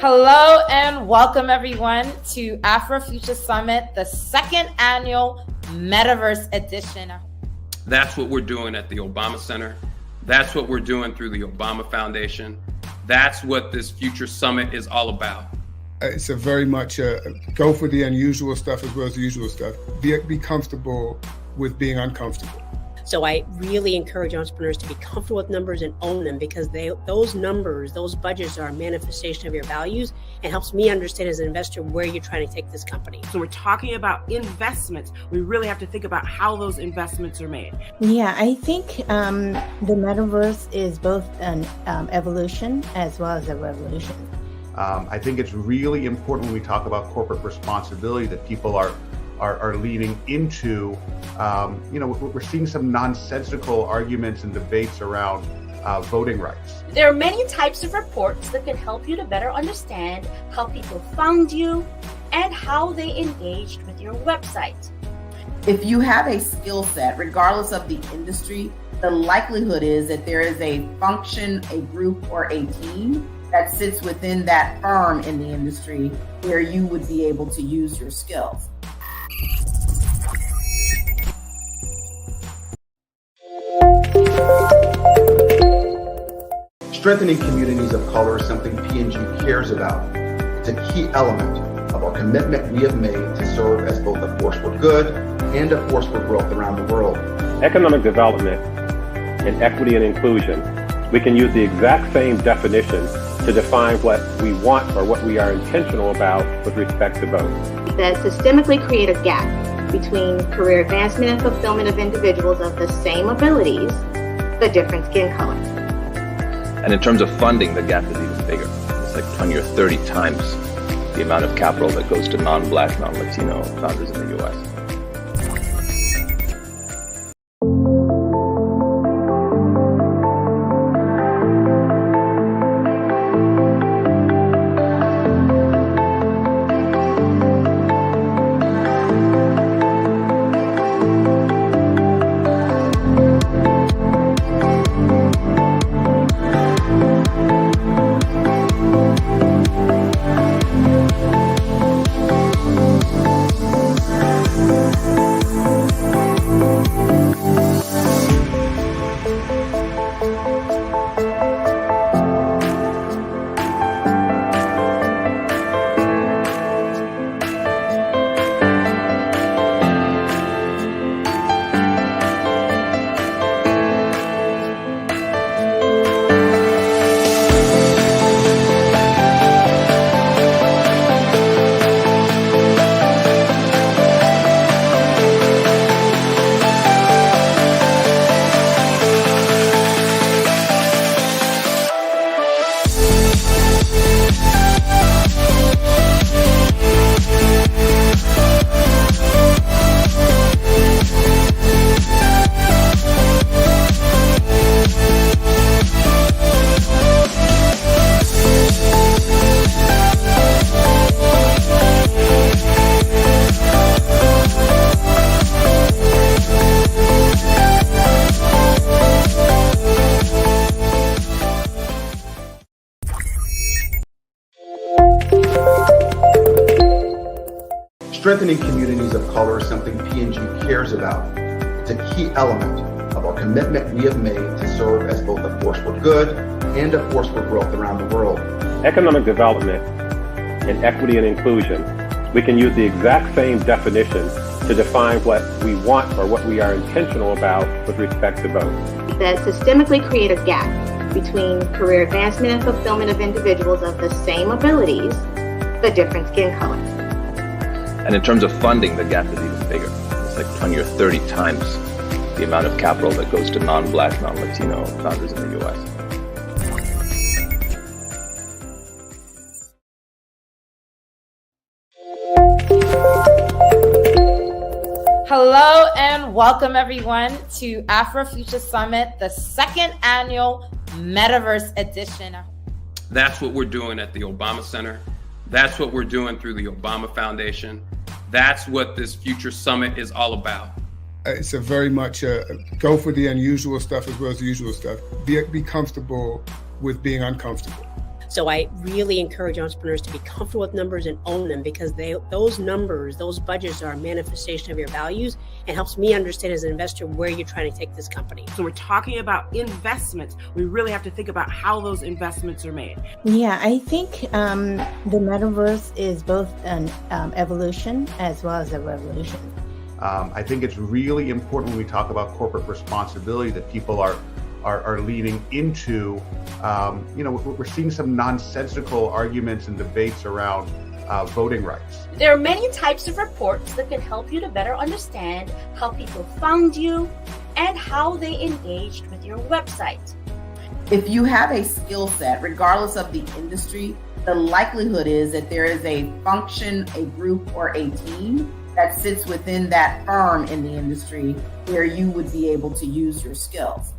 Hello and welcome everyone to Afro Future Summit, the 2nd annual Metaverse edition. That's what we're doing at the Obama Center. That's what we're doing through the Obama Foundation. That's what this Future Summit is all about. It's a very much go for the unusual stuff as well as the usual stuff. Be comfortable with being uncomfortable. So I really encourage entrepreneurs to be comfortable with numbers and own them, because those numbers, those budgets are a manifestation of your values, and helps me understand as an investor where you're trying to take this company. So we're talking about investments. We really have to think about how those investments are made. Yeah, I think the metaverse is both an evolution as well as a revolution. I think it's really important when we talk about corporate responsibility that people are leaning into. We're seeing some nonsensical arguments and debates around voting rights. There are many types of reports that can help you to better understand how people found you and how they engaged with your website. If you have a skill set, regardless of the industry, the likelihood is that there is a function, a group, or a team that sits within that firm in the industry where you would be able to use your skills. Strengthening communities of color is something P&G cares about. It's a key element of our commitment we have made to serve as both a force for good and a force for growth around the world. Economic development and equity and inclusion, we can use the exact same definitions to define what we want or what we are intentional about with respect to both. That systemically create a gap between career advancement and fulfillment of individuals of the same abilities, but different skin colors. And in terms of funding, the gap is even bigger. It's like 20 or 30 times the amount of capital that goes to non-Black, non-Latino founders in the U.S. Strengthening communities of color is something P&G cares about. It's a key element of our commitment we have made to serve as both a force for good and a force for growth around the world. Economic development and equity and inclusion, we can use the exact same definitions to define what we want or what we are intentional about with respect to both. That systemically create a gap between career advancement and fulfillment of individuals of the same abilities, but different skin colors. And in terms of funding, the gap is even bigger. It's like 20 or 30 times the amount of capital that goes to non-Black, non-Latino founders in the U.S. Hello and welcome everyone to Afro Future Summit, the second annual Metaverse edition. That's what we're doing at the Obama Center. That's what we're doing through the Obama Foundation. That's what this Future Summit is all about. It's a very much go for the unusual stuff as well as the usual stuff. Be comfortable with being uncomfortable. So I really encourage entrepreneurs to be comfortable with numbers and own them, because those numbers, those budgets are a manifestation of your values and helps me understand as an investor where you're trying to take this company. So we're talking about investments. We really have to think about how those investments are made. Yeah, I think the metaverse is both an evolution as well as a revolution. I think it's really important when we talk about corporate responsibility that people are leaning into. We're seeing some nonsensical arguments and debates around voting rights. There are many types of reports that can help you to better understand how people found you and how they engaged with your website. If you have a skill set, regardless of the industry, the likelihood is that there is a function, a group, or a team that sits within that firm in the industry where you would be able to use your skills.